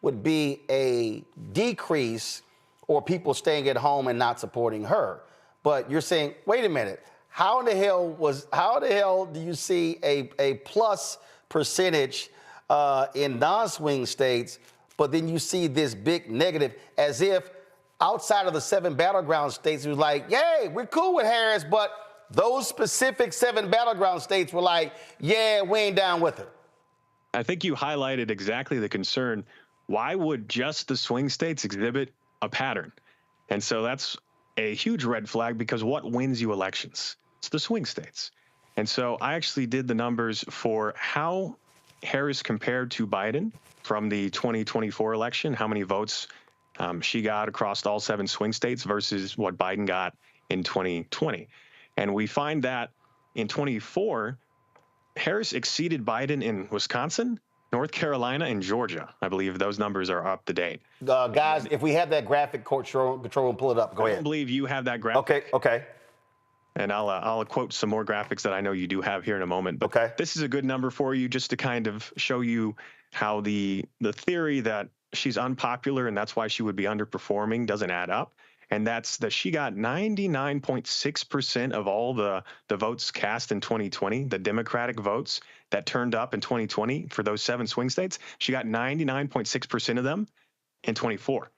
would be a decrease or people staying at home and not supporting her. But you're saying, wait a minute, how in the hell do you see a plus percentage in non-swing states, but then you see this big negative, as if outside of the 7 battleground states, it was like, yay, we're cool with Harris, but those specific 7 battleground states were like, yeah, we ain't down with her. I think you highlighted exactly the concern. Why would just the swing states exhibit a pattern? And so that's a huge red flag, because what wins you elections? It's the swing states. And so I actually did the numbers for how Harris compared to Biden from the 2024 election, how many votes she got across all 7 swing states versus what Biden got in 2020. And we find that in 24, Harris exceeded Biden in Wisconsin, North Carolina, and Georgia. I believe those numbers are up to date. Guys, if we have that graphic, control and pull it up. Go ahead. I don't believe you have that graphic. Okay. And I'll quote some more graphics that I know you do have here in a moment. But this is a good number for you just to kind of show you how the theory that she's unpopular and that's why she would be underperforming doesn't add up. And that's that she got 99.6% of all the votes cast in 2020, the Democratic votes that turned up in 2020 for those 7 swing states. She got 99.6% of them in 24.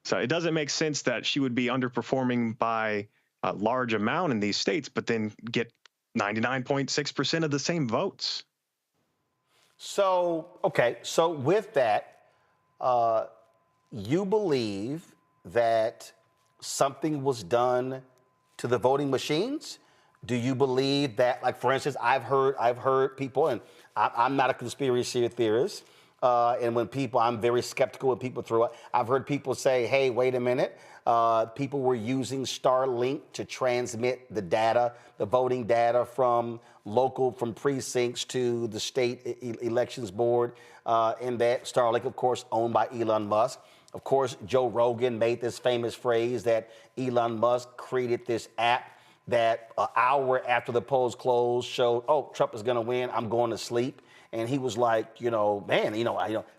So it doesn't make sense that she would be underperforming by a large amount in these states, but then get 99.6% of the same votes. So with that, you believe that something was done to the voting machines? Do you believe that, like, for instance, I've heard people, and I'm not a conspiracy theorist, and when people, I'm very skeptical when people throw it. I've heard people say, hey, wait a minute. People were using Starlink to transmit the data, the voting data from precincts to the state elections board. And that Starlink, of course, owned by Elon Musk. Of course, Joe Rogan made this famous phrase that Elon Musk created this app that an hour after the polls closed showed, oh, Trump is going to win, I'm going to sleep. And he was like,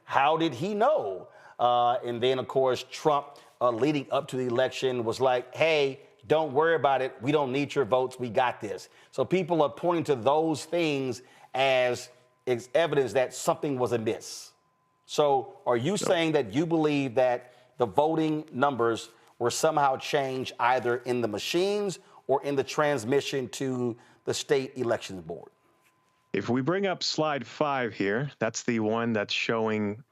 how did he know? And then, of course, Trump, leading up to the election, was like, hey, don't worry about it. We don't need your votes. We got this. So people are pointing to those things as evidence that something was amiss. So are you saying that you believe that the voting numbers were somehow changed either in the machines or in the transmission to the state elections board? If we bring up slide 5 here, that's the one that's showing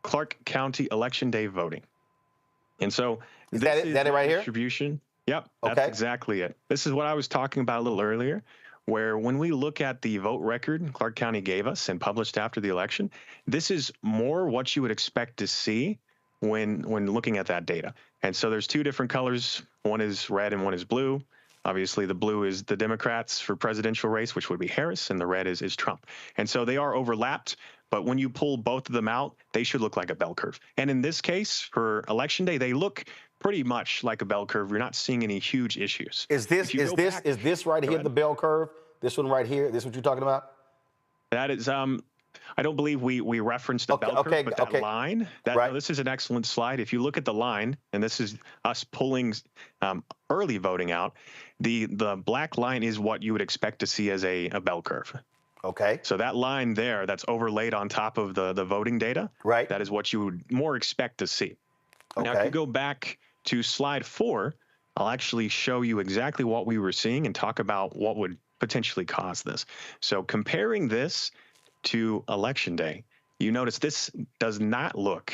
Clark County Election Day voting. And so is that it right here? Distribution. Yep, that's exactly it. This is what I was talking about a little earlier, where when we look at the vote record Clark County gave us and published after the election, this is more what you would expect to see when looking at that data. And so there's two different colors. One is red and one is blue. Obviously, the blue is the Democrats for presidential race, which would be Harris, and the red is Trump. And so they are overlapped, but when you pull both of them out, they should look like a bell curve. And in this case, for Election Day, they look pretty much like a bell curve. You're not seeing any huge issues. Is this right here the bell curve? This one right here? This what you're talking about? That is I don't believe we referenced the bell curve, but that line, no, this is an excellent slide. If you look at the line, and this is us pulling early voting out, the black line is what you would expect to see as a bell curve. Okay. So that line there, that's overlaid on top of the voting data, right? That is what you would more expect to see. Okay. Now, if you go back to slide 4, I'll actually show you exactly what we were seeing and talk about what would potentially cause this. So comparing this to Election Day, you notice this does not look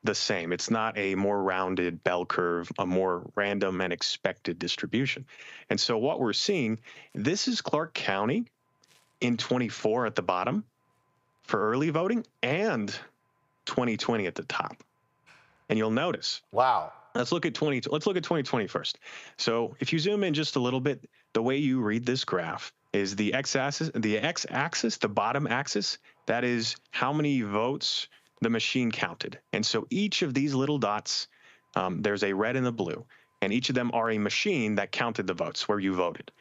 the same. It's not a more rounded bell curve, a more random and expected distribution. And so what we're seeing, this is Clark County in 24 at the bottom for early voting and 2020 at the top. And you'll notice. Wow. Let's look at 2020 first. So if you zoom in just a little bit, the way you read this graph is the x-axis, the bottom axis, that is how many votes the machine counted. And so each of these little dots, there's a red and a blue, and each of them are a machine that counted the votes where you voted.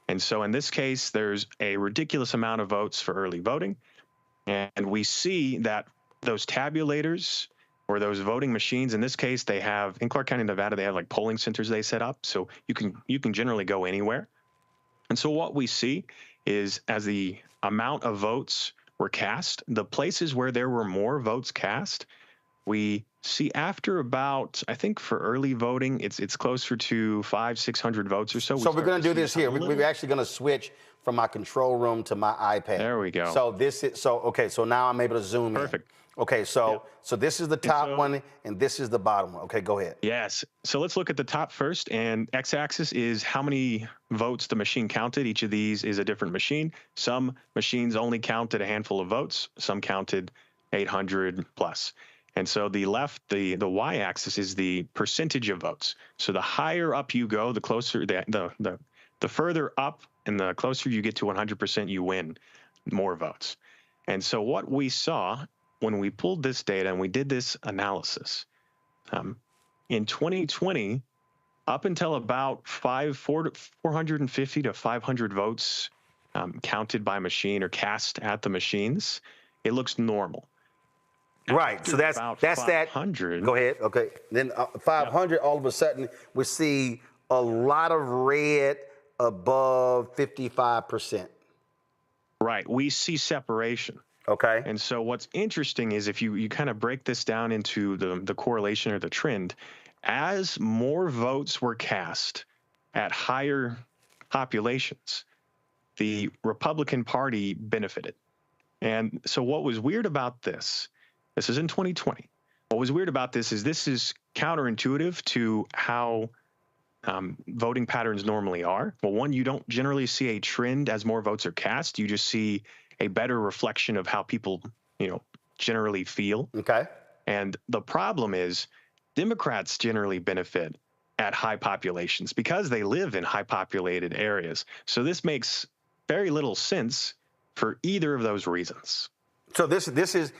And so in this case, there's a ridiculous amount of votes for early voting. And we see that those tabulators or those voting machines, in this case, they have, in Clark County, Nevada, they have like polling centers they set up. So you can generally go anywhere. And so what we see is as the amount of votes were cast, the places where there were more votes cast, we see after about, I think for early voting, it's closer to 500-600 votes or so. So we're going to do this here. We're actually going to switch from my control room to my iPad. There we go. So this is okay. So now I'm able to zoom in. Perfect. Okay, so this is the top one, and this is the bottom one. Okay, go ahead. Yes. So let's look at the top first, and x-axis is how many votes the machine counted. Each of these is a different machine. Some machines only counted a handful of votes. Some counted 800 plus. And so the left, the y-axis is the percentage of votes. So the higher up you go, the closer, the further up and the closer you get to 100%, you win more votes. And so what we saw when we pulled this data and we did this analysis, in 2020, up until about 450 to 500 votes counted by machine or cast at the machines, it looks normal. Right. So that's that. 500. Go ahead. Okay. Then 500, all of a sudden, we see a lot of red above 55%. Right. We see separation. Okay. And so what's interesting is if you kind of break this down into the correlation or the trend, as more votes were cast at higher populations, the Republican Party benefited. And so what was weird about this is in 2020. What was weird about this is counterintuitive to how voting patterns normally are. Well, one, you don't generally see a trend as more votes are cast. You just see a better reflection of how people, generally feel. Okay. And the problem is Democrats generally benefit at high populations because they live in high populated areas. So this makes very little sense for either of those reasons. So this is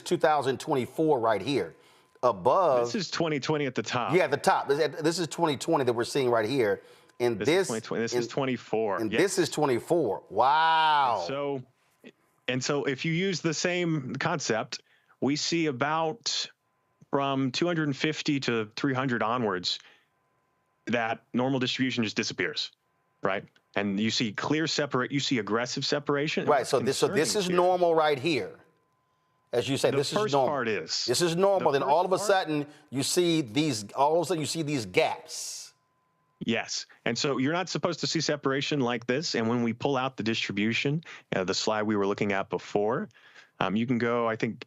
2024 right here. Above. This is 2020 at the top. Yeah, at the top. This is 2020 that we're seeing right here. And this is 2020. This is 24. And this is 24. Wow. And so if you use the same concept, we see about from 250 to 300 onwards, that normal distribution just disappears, right? And you see you see aggressive separation. Right. So this is normal right here. As you say, this is normal. The first part is. This is normal. Then all of a sudden you see these gaps. Yes. And so you're not supposed to see separation like this. And when we pull out the distribution, the slide we were looking at before, you can go, I think,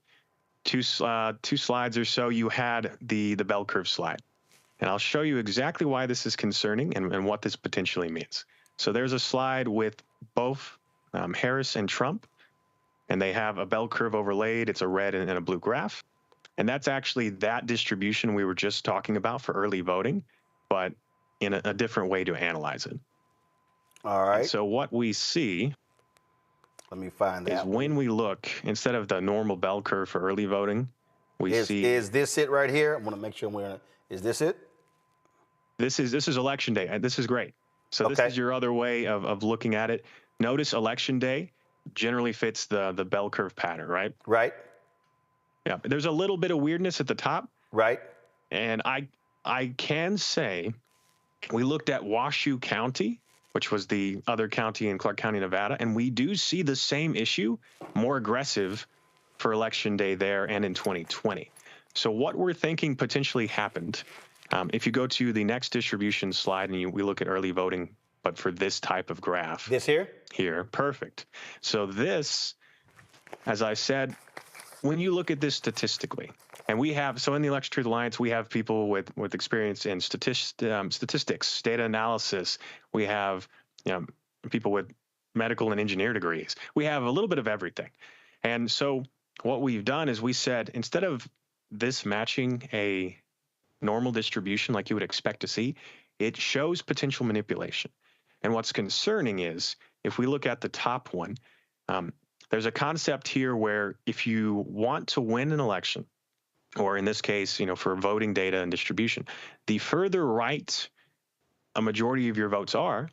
two slides or so, you had the bell curve slide. And I'll show you exactly why this is concerning and what this potentially means. So there's a slide with both Harris and Trump, and they have a bell curve overlaid. It's a red and a blue graph. And that's actually that distribution we were just talking about for early voting, but in a different way to analyze it. All right. And so what we see, let me find that, is when we look, instead of the normal bell curve for early voting, we see. Is this it right here? I want to make sure is this it? This is election day. This is great. So this is your other way of looking at it. Notice election day generally fits the bell curve pattern, right? Right. Yeah. There's a little bit of weirdness at the top. Right. And I can say we looked at Washoe County, which was the other county in Clark County, Nevada, and we do see the same issue, more aggressive for election day there and in 2020. So what we're thinking potentially happened, if you go to the next distribution slide and we look at early voting, but for this type of graph. This here? Here, perfect. So this, as I said, when you look at this statistically, and we have, so in the Election Truth Alliance, we have people with experience in statistics, data analysis. We have people with medical and engineer degrees. We have a little bit of everything. And so what we've done is we said, instead of this matching a normal distribution like you would expect to see, it shows potential manipulation. And what's concerning is, if we look at the top one, there's a concept here where if you want to win an election, or in this case, for voting data and distribution, the further right a majority of your votes are,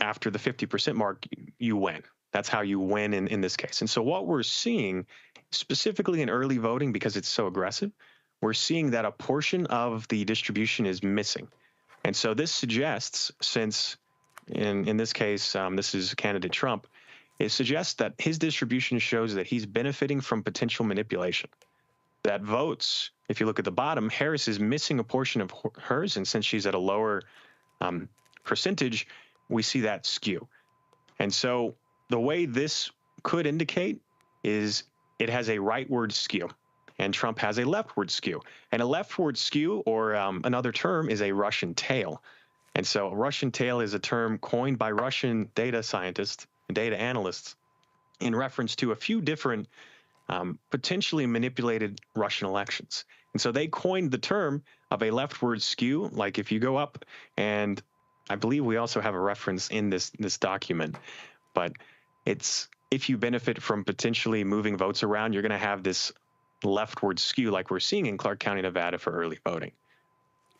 after the 50% mark, you win. That's how you win in this case. And so what we're seeing, specifically in early voting, because it's so aggressive, we're seeing that a portion of the distribution is missing. And so this suggests, since in this case, this is candidate Trump, it suggests that his distribution shows that he's benefiting from potential manipulation. That votes, if you look at the bottom, Harris is missing a portion of hers, and since she's at a lower percentage, we see that skew. And so the way this could indicate is it has a rightward skew, and Trump has a leftward skew. And a leftward skew, or another term, is a Russian tail. And so a Russian tail is a term coined by Russian data scientists and data analysts in reference to a few different potentially manipulated Russian elections. And so they coined the term of a leftward skew, like if you go up, and I believe we also have a reference in this document, but it's if you benefit from potentially moving votes around, you're going to have this leftward skew like we're seeing in Clark County, Nevada for early voting.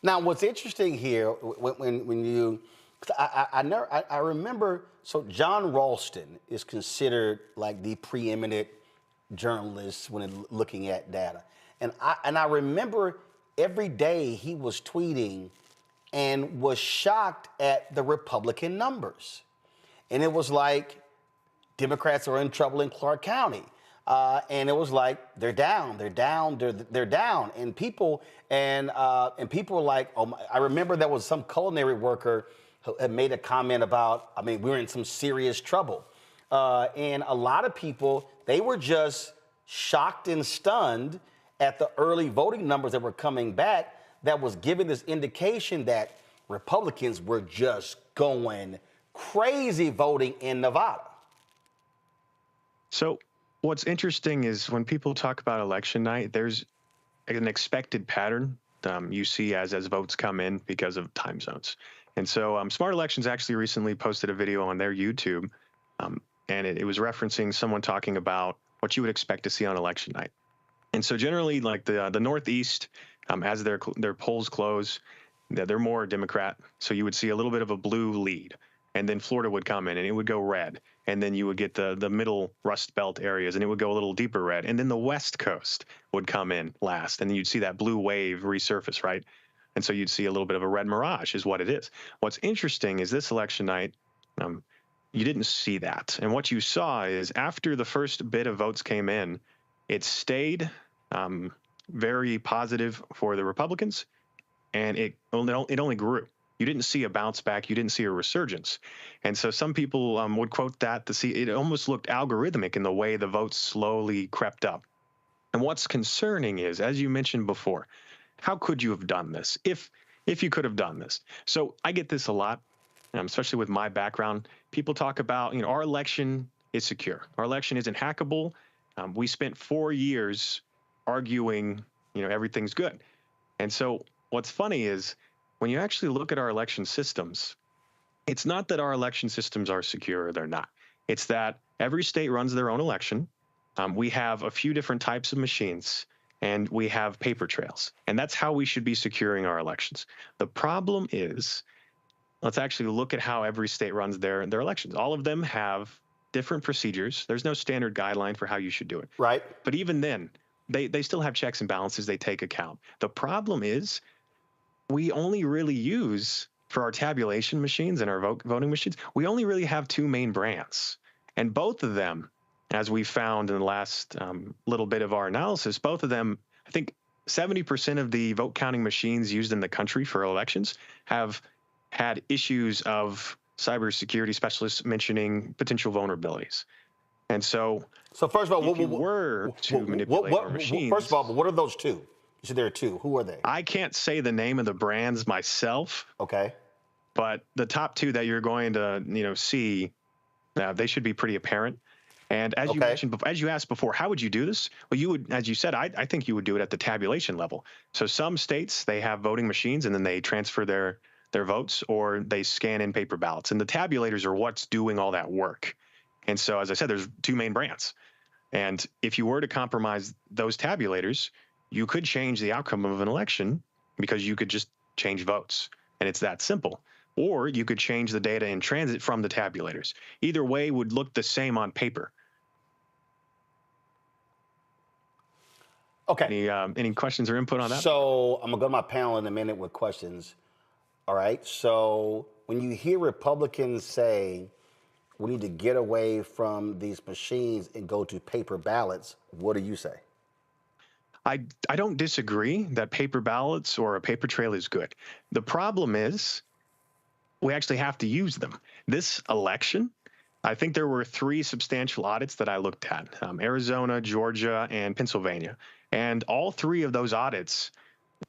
Now, what's interesting here, when you, I remember, so John Ralston is considered like the preeminent journalist when looking at data. And I remember every day he was tweeting and was shocked at the Republican numbers. And it was like, Democrats are in trouble in Clark County. And it was like, they're down. And people were like, oh my, I remember there was some culinary worker who had made a comment about, we're in some serious trouble. And a lot of people, they were just shocked and stunned at the early voting numbers that were coming back that was giving this indication that Republicans were just going crazy voting in Nevada. So what's interesting is when people talk about election night, there's an expected pattern you see as votes come in because of time zones. And so Smart Elections actually recently posted a video on their YouTube, and it was referencing someone talking about what you would expect to see on election night. And so generally, like the Northeast, as their polls close, they're more Democrat. So you would see a little bit of a blue lead. And then Florida would come in and it would go red. And then you would get the middle Rust Belt areas and it would go a little deeper red. And then the West Coast would come in last. And then you'd see that blue wave resurface, right? And so you'd see a little bit of a red mirage is what it is. What's interesting is this election night, you didn't see that. And what you saw is after the first bit of votes came in, it stayed very positive for the Republicans, and it only grew. You didn't see a bounce back. You didn't see a resurgence. And so some people would quote that to see it almost looked algorithmic in the way the votes slowly crept up. And what's concerning is, as you mentioned before, how could you have done this if you could have done this? So I get this a lot, especially with my background. People talk about, our election is secure. Our election isn't hackable. We spent 4 years arguing, everything's good. And so what's funny is when you actually look at our election systems, it's not that our election systems are secure or they're not. It's that every state runs their own election. We have a few different types of machines, and we have paper trails. And that's how we should be securing our elections. The problem is, let's actually look at how every state runs their elections. All of them have different procedures. There's no standard guideline for how you should do it. Right. But even then, they still have checks and balances they take account. The problem is we only really use, for our tabulation machines and our voting machines, we only really have 2 main brands. And both of them, as we found in the last little bit of our analysis, both of them, I think 70% of the vote counting machines used in the country for elections have had issues of cybersecurity specialists mentioning potential vulnerabilities. And so first of all, if you were to manipulate our machines... First of all, what are those 2? You said there are 2. Who are they? I can't say the name of the brands myself. Okay. But the top 2 that you're going to, see, they should be pretty apparent. And as you mentioned, as you asked before, how would you do this? Well, you would, as you said, I think you would do it at the tabulation level. So some states, they have voting machines and then they transfer their votes, or they scan in paper ballots. And the tabulators are what's doing all that work. And so, as I said, there's 2 main brands. And if you were to compromise those tabulators, you could change the outcome of an election because you could just change votes. And it's that simple. Or you could change the data in transit from the tabulators. Either way would look the same on paper. Okay. Any questions or input on that? So I'm going to go to my panel in a minute with questions. All right. So when you hear Republicans say we need to get away from these machines and go to paper ballots, what do you say? I don't disagree that paper ballots or a paper trail is good. The problem is we actually have to use them. This election, I think there were 3 substantial audits that I looked at, Arizona, Georgia, and Pennsylvania. And all 3 of those audits,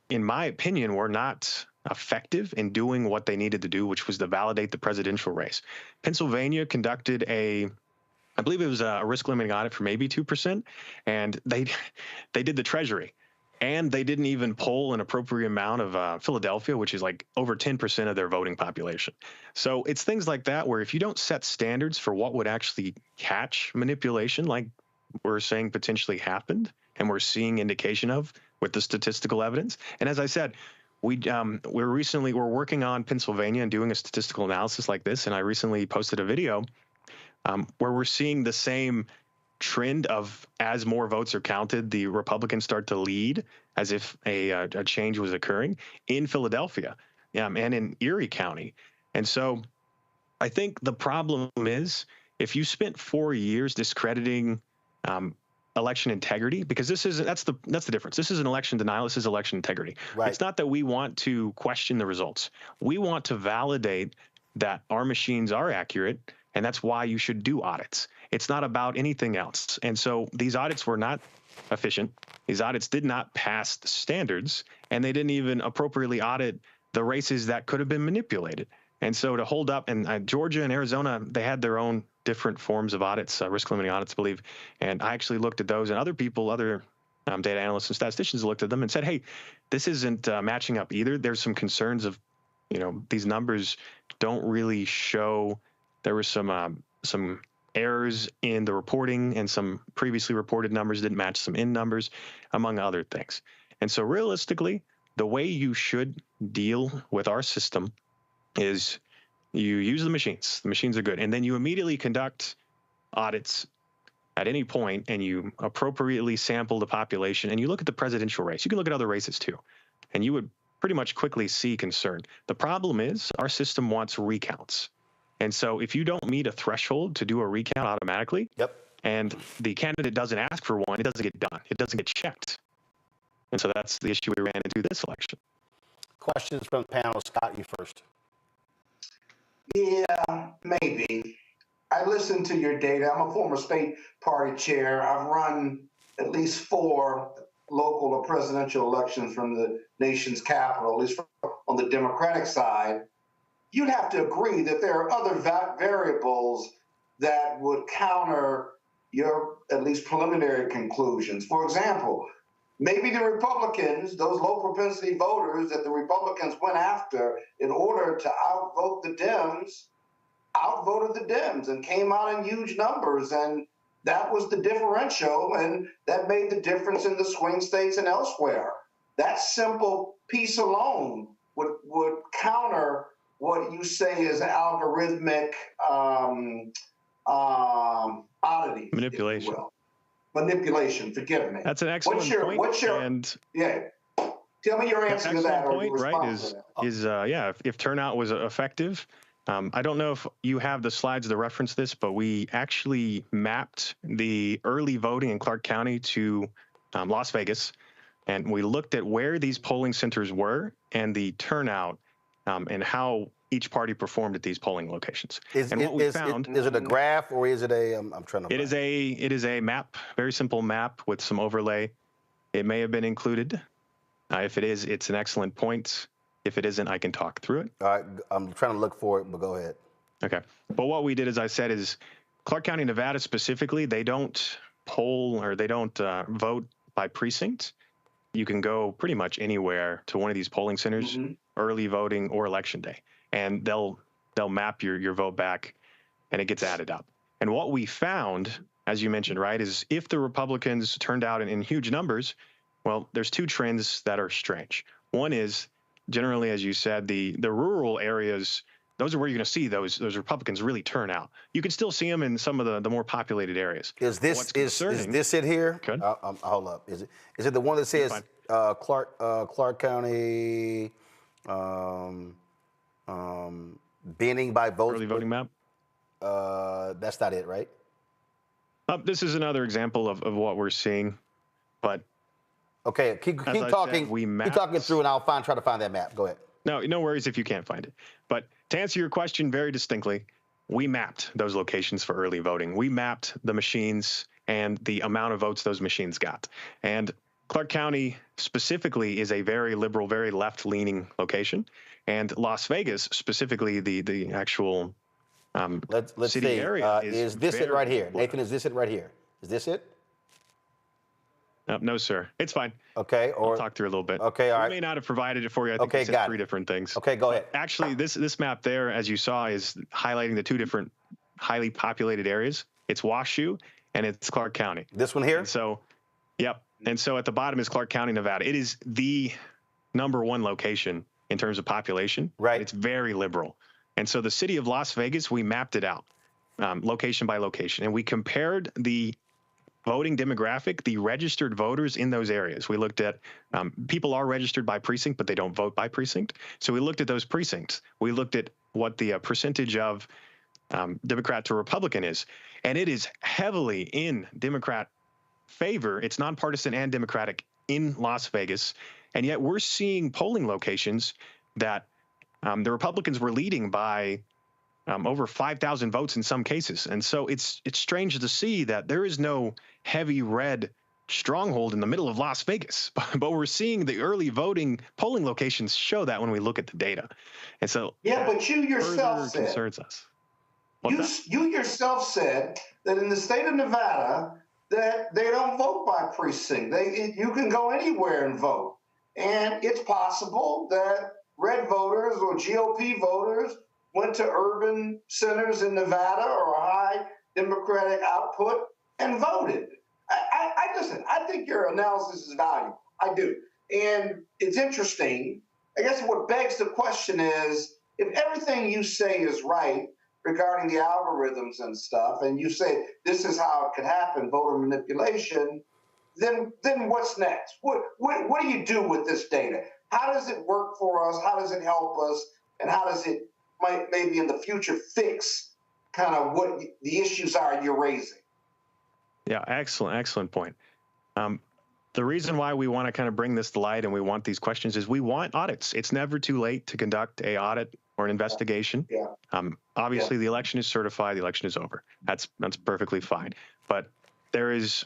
in my opinion, were not effective in doing what they needed to do, which was to validate the presidential race. Pennsylvania conducted I believe it was a risk limiting audit for maybe 2%, and they did the Treasury. And they didn't even poll an appropriate amount of Philadelphia, which is like over 10% of their voting population. So it's things like that where if you don't set standards for what would actually catch manipulation, like we're saying potentially happened, and we're seeing indication of with the statistical evidence. And as I said, we're working on Pennsylvania and doing a statistical analysis like this. And I recently posted a video where we're seeing the same trend of, as more votes are counted, the Republicans start to lead as if a change was occurring in Philadelphia and in Erie County. And so I think the problem is if you spent 4 years discrediting election integrity, because that's the difference. This is an election denial. This is election integrity. Right. It's not that we want to question the results. We want to validate that our machines are accurate, and that's why you should do audits. It's not about anything else. And so these audits were not efficient. These audits did not pass the standards, and they didn't even appropriately audit the races that could have been manipulated. And so to hold up, and Georgia and Arizona, they had their own different forms of audits, risk limiting audits, I believe. And I actually looked at those, and other data analysts and statisticians looked at them and said, hey, this isn't matching up either. There's some concerns of, these numbers don't really show. There was some errors in the reporting, and some previously reported numbers didn't match some in numbers, among other things. And so realistically, the way you should deal with our system is you use the machines. The machines are good. And then you immediately conduct audits at any point, and you appropriately sample the population, and you look at the presidential race. You can look at other races too, and you would pretty much quickly see concern. The problem is our system wants recounts. And so if you don't meet a threshold to do a recount automatically, and the candidate doesn't ask for one, it doesn't get done. It doesn't get checked. And so that's the issue we ran into this election. Questions from the panel. Scott, you first. Yeah, maybe. I listened to your data. I'm a former state party chair. I've run at least 4 local or presidential elections from the nation's capital, at least on the Democratic side. You'd have to agree that there are other variables that would counter your at least preliminary conclusions. For example, maybe the Republicans, those low propensity voters that the Republicans went after in order to outvote the Dems, outvoted the Dems and came out in huge numbers. And that was the differential, and that made the difference in the swing states and elsewhere. That simple piece alone would counter what you say is algorithmic oddities. Manipulation. Manipulation, forgive me. That's an excellent point. Tell me your answer to that. Point, right, is if turnout was effective. I don't know if you have the slides to reference this, but we actually mapped the early voting in Clark County to Las Vegas, and we looked at where these polling centers were and the turnout and how each party performed at these polling locations. Is it a graph or is it a? I'm trying to. It is a map, very simple map with some overlay. It may have been included. If it is, it's an excellent point. If it isn't, I can talk through it. All right, I'm trying to look for it, but go ahead. Okay. But what we did, as I said, is Clark County, Nevada specifically, they don't poll or they don't vote by precinct. You can go pretty much anywhere to one of these polling centers, early voting or election day, and they'll map your vote back, and it gets added up. And what we found, as you mentioned, right, is if the Republicans turned out in huge numbers, well, there's 2 trends that are strange. One is, generally, as you said, the rural areas, those are where you're going to see those Republicans really turn out. You can still see them in some of the more populated areas. Is this it here? Good. Hold up. Is it the one that says Clark County binning by votes? Early voting map? That's not it, right? This is another example of what we're seeing, but. Okay, keep talking. Keep talking through, and I'll try to find that map. Go ahead. No worries if you can't find it. But to answer your question very distinctly, we mapped those locations for early voting. We mapped the machines and the amount of votes those machines got. And Clark County specifically is a very liberal, very left-leaning location. And Las Vegas, specifically the actual let's city see. area, is this it right here? Nathan, is this it right here? Is this it? No, sir. It's fine. Okay. I'll talk through a little bit. Okay, all right. We may not have provided it for you. I think it's 3 different things. Okay, go ahead. Actually, this map there, as you saw, is highlighting the 2 different highly populated areas. It's Washoe and it's Clark County. This one here? And so, yep. And so at the bottom is Clark County, Nevada. It is the #1 location in terms of population. Right. It's very liberal. And so the city of Las Vegas, we mapped it out location by location. And we compared the voting demographic, the registered voters in those areas. We looked at people are registered by precinct, but they don't vote by precinct. So we looked at those precincts. We looked at what the percentage of Democrat to Republican is. And it is heavily in Democrat favor. It's nonpartisan and Democratic in Las Vegas. And yet we're seeing polling locations that the Republicans were leading by over 5,000 votes in some cases. And so it's strange to see that there is no heavy red stronghold in the middle of Las Vegas, but we're seeing the early voting polling locations show that when we look at the data. And so but you yourself said, concerns us. You yourself said that in the state of Nevada that they don't vote by precinct. You can go anywhere and vote. And it's possible that red voters or GOP voters went to urban centers in Nevada or high Democratic output and voted. Listen, I think your analysis is valuable. I do. And it's interesting. I guess what begs the question is, if everything you say is right regarding the algorithms and stuff, and you say this is how it could happen, voter manipulation, then what's next? What do you do with this data? How does it work for us? How does it help us? And how does it maybe in the future fix kind of what the issues are you're raising? Yeah, excellent point. The reason why we want to kind of bring this to light and we want these questions is we want audits. It's never too late to conduct an audit or an investigation. Yeah. Obviously, the election is certified. The election is over. That's perfectly fine. But there is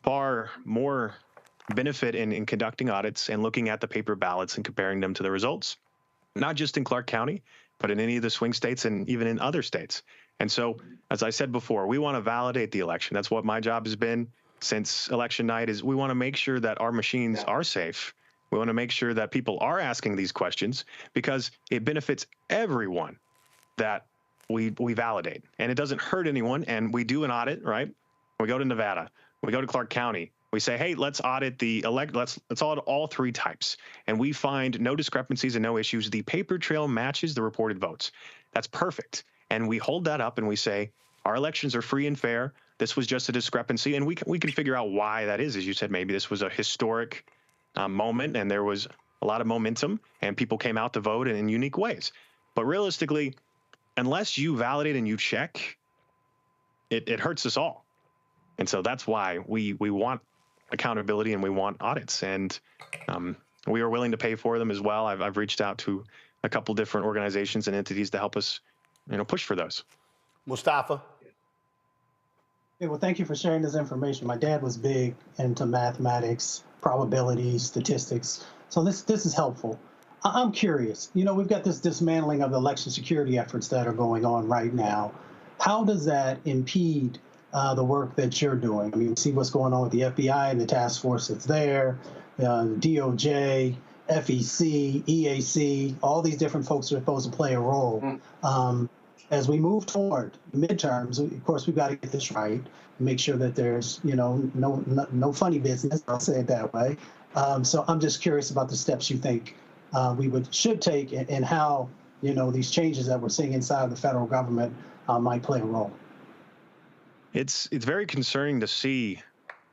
far more benefit in conducting audits and looking at the paper ballots and comparing them to the results, not just in Clark County, but in any of the swing states and even in other states. And so, as I said before, we want to validate the election. That's what my job has been since election night, is we want to make sure that our machines are safe. We want to make sure that people are asking these questions, because it benefits everyone that we validate, and it doesn't hurt anyone. And we do an audit, right? We go to Nevada, we go to Clark County, we say, hey, let's audit let's audit all three types, and we find no discrepancies and no issues. The paper trail matches the reported votes. That's perfect. And we hold that up and we say, our elections are free and fair. This was just a discrepancy, and we can figure out why that is. As you said, maybe this was a historic moment, and there was a lot of momentum, and people came out to vote in unique ways. But realistically, unless you validate and you check, it hurts us all. And so that's why we want accountability and we want audits, and we are willing to pay for them as well. I've reached out to a couple different organizations and entities to help us, push for those. Mustafa. Yeah, well, thank you for sharing this information. My dad was big into mathematics, probability, statistics, so this is helpful. I'm curious. We've got this dismantling of the election security efforts that are going on right now. How does that impede the work that you're doing? I mean, see what's going on with the FBI and the task force that's there, DOJ, FEC, EAC, all these different folks are supposed to play a role. As we move toward midterms, of course, we've got to get this right, make sure that there's, no funny business, I'll say it that way. So I'm just curious about the steps you think we should take, and how, these changes that we're seeing inside the federal government might play a role. It's very concerning to see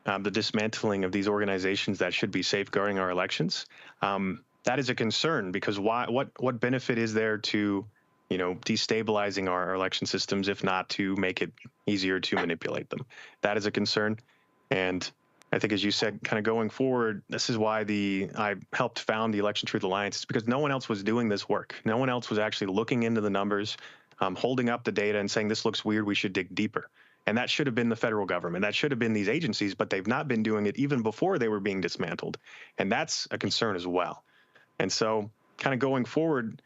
the dismantling of these organizations that should be safeguarding our elections. That is a concern, because what benefit is there to destabilizing our election systems, if not to make it easier to manipulate them? That is a concern. And I think, as you said, kind of going forward, this is why I helped found the Election Truth Alliance. It's because no one else was doing this work. No one else was actually looking into the numbers, holding up the data and saying, this looks weird, we should dig deeper. And that should have been the federal government. That should have been these agencies, but they've not been doing it even before they were being dismantled. And that's a concern as well. And so kind of going forward,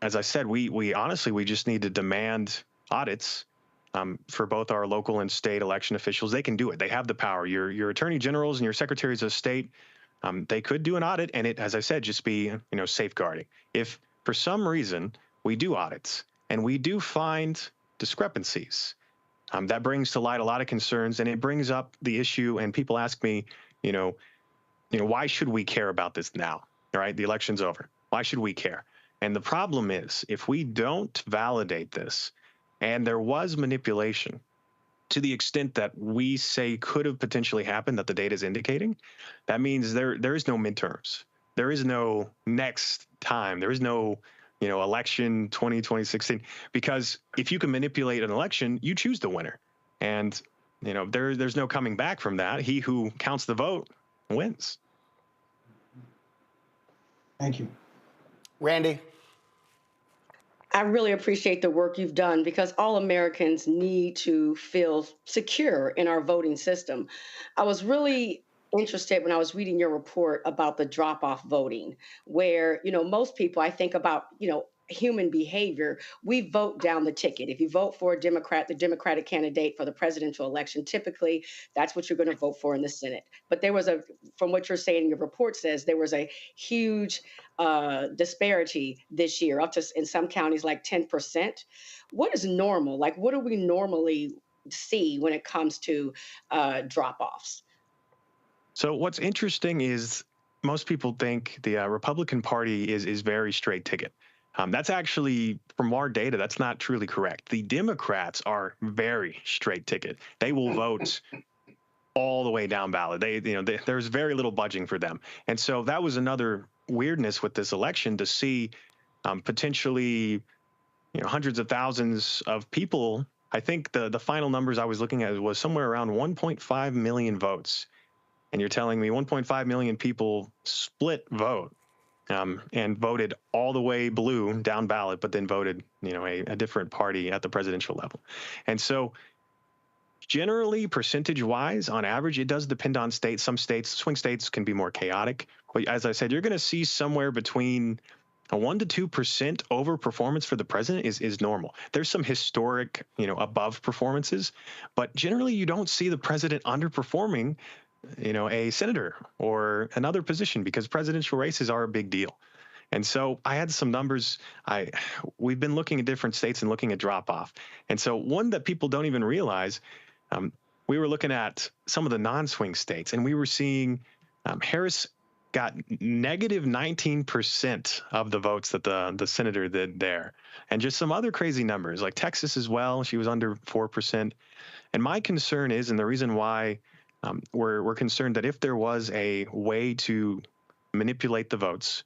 as I said, we honestly just need to demand audits for both our local and state election officials. They can do it. They have the power. Your attorney generals and your secretaries of state, they could do an audit, and it, as I said, just be safeguarding. If for some reason we do audits and we do find discrepancies, that brings to light a lot of concerns, and it brings up the issue. And people ask me, why should we care about this now? All right, the election's over. Why should we care? And the problem is, if we don't validate this, and there was manipulation to the extent that we say could have potentially happened, that the data is indicating, that means there is no midterms. There is no next time. There is no election 2016, because if you can manipulate an election, you choose the winner. And, there's no coming back from that. He who counts the vote wins. Thank you. Randy. I really appreciate the work you've done, because all Americans need to feel secure in our voting system. I was really interested when I was reading your report about the drop-off voting, where, most people, I think about, human behavior, we vote down the ticket. If you vote for a Democrat, the Democratic candidate for the presidential election, typically that's what you're going to vote for in the Senate. But from what you're saying, your report says there was a huge disparity this year, up to in some counties like 10%. What is normal? Like, what do we normally see when it comes to drop-offs? So what's interesting is most people think the Republican Party is very straight ticket. That's actually, from our data, that's not truly correct. The Democrats are very straight ticket. They will vote all the way down ballot. There's very little budging for them. And so that was another weirdness with this election, to see potentially hundreds of thousands of people. I think the final numbers I was looking at was somewhere around 1.5 million votes. And you're telling me 1.5 million people split vote. and voted all the way blue down ballot, but then voted, a different party at the presidential level. And so generally, percentage-wise, on average, it does depend on states. Some states, swing states, can be more chaotic. But as I said, you're going to see somewhere between a 1% to 2% overperformance for the president is normal. There's some historic, above performances, but generally you don't see the president underperforming, a senator or another position, because presidential races are a big deal. And so I had some numbers. We've been looking at different states and looking at drop off. And so one that people don't even realize, we were looking at some of the non-swing states, and we were seeing Harris got negative 19% of the votes that the senator did there. And just some other crazy numbers, like Texas as well. She was under 4%. And my concern is, and the reason why we're concerned, that if there was a way to manipulate the votes,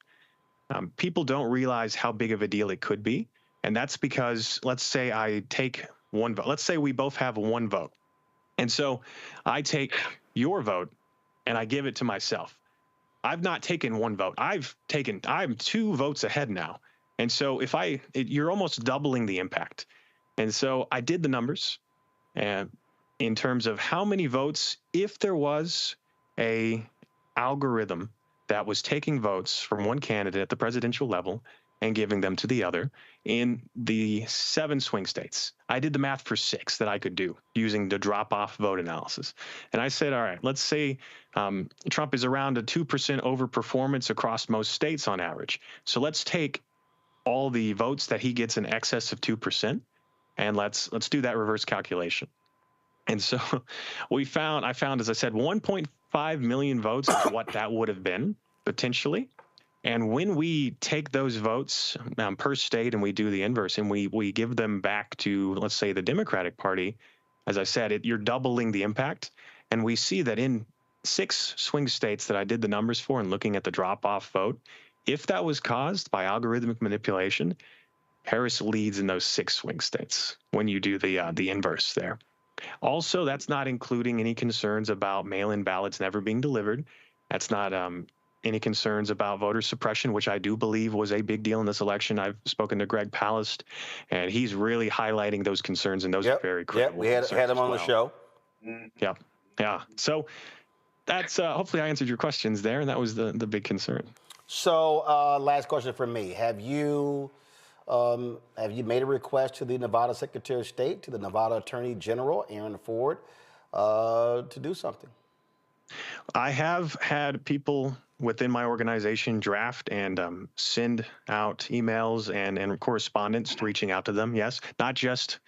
people don't realize how big of a deal it could be. And that's because, let's say I take one vote. Let's say we both have one vote. And so I take your vote and I give it to myself. I've not taken one vote. I'm 2 votes ahead now. And so you're almost doubling the impact. And so I did the numbers in terms of how many votes, if there was a algorithm that was taking votes from one candidate at the presidential level and giving them to the other in the 7 swing states. I did the math for 6 that I could do using the drop-off vote analysis. And I said, all right, let's say Trump is around a 2% overperformance across most states on average. So let's take all the votes that he gets in excess of 2%, and let's do that reverse calculation. And so I found, as I said, 1.5 million votes is what that would have been potentially. And when we take those votes per state and we do the inverse and we give them back to, let's say, the Democratic Party, as I said, you're doubling the impact. And we see that in 6 swing states that I did the numbers for and looking at the drop-off vote, if that was caused by algorithmic manipulation, Harris leads in those 6 swing states when you do the inverse there. Also, that's not including any concerns about mail-in ballots never being delivered. That's not any concerns about voter suppression, which I do believe was a big deal in this election. I've spoken to Greg Palast, and he's really highlighting those concerns, and those are very critical. We had him on the show. Yeah. So that's hopefully I answered your questions there, and that was the big concern. So last question from me. Have you made a request to the Nevada Secretary of State, to the Nevada Attorney General, Aaron Ford, to do something? I have had people within my organization draft and send out emails and correspondence reaching out to them. Yes, not just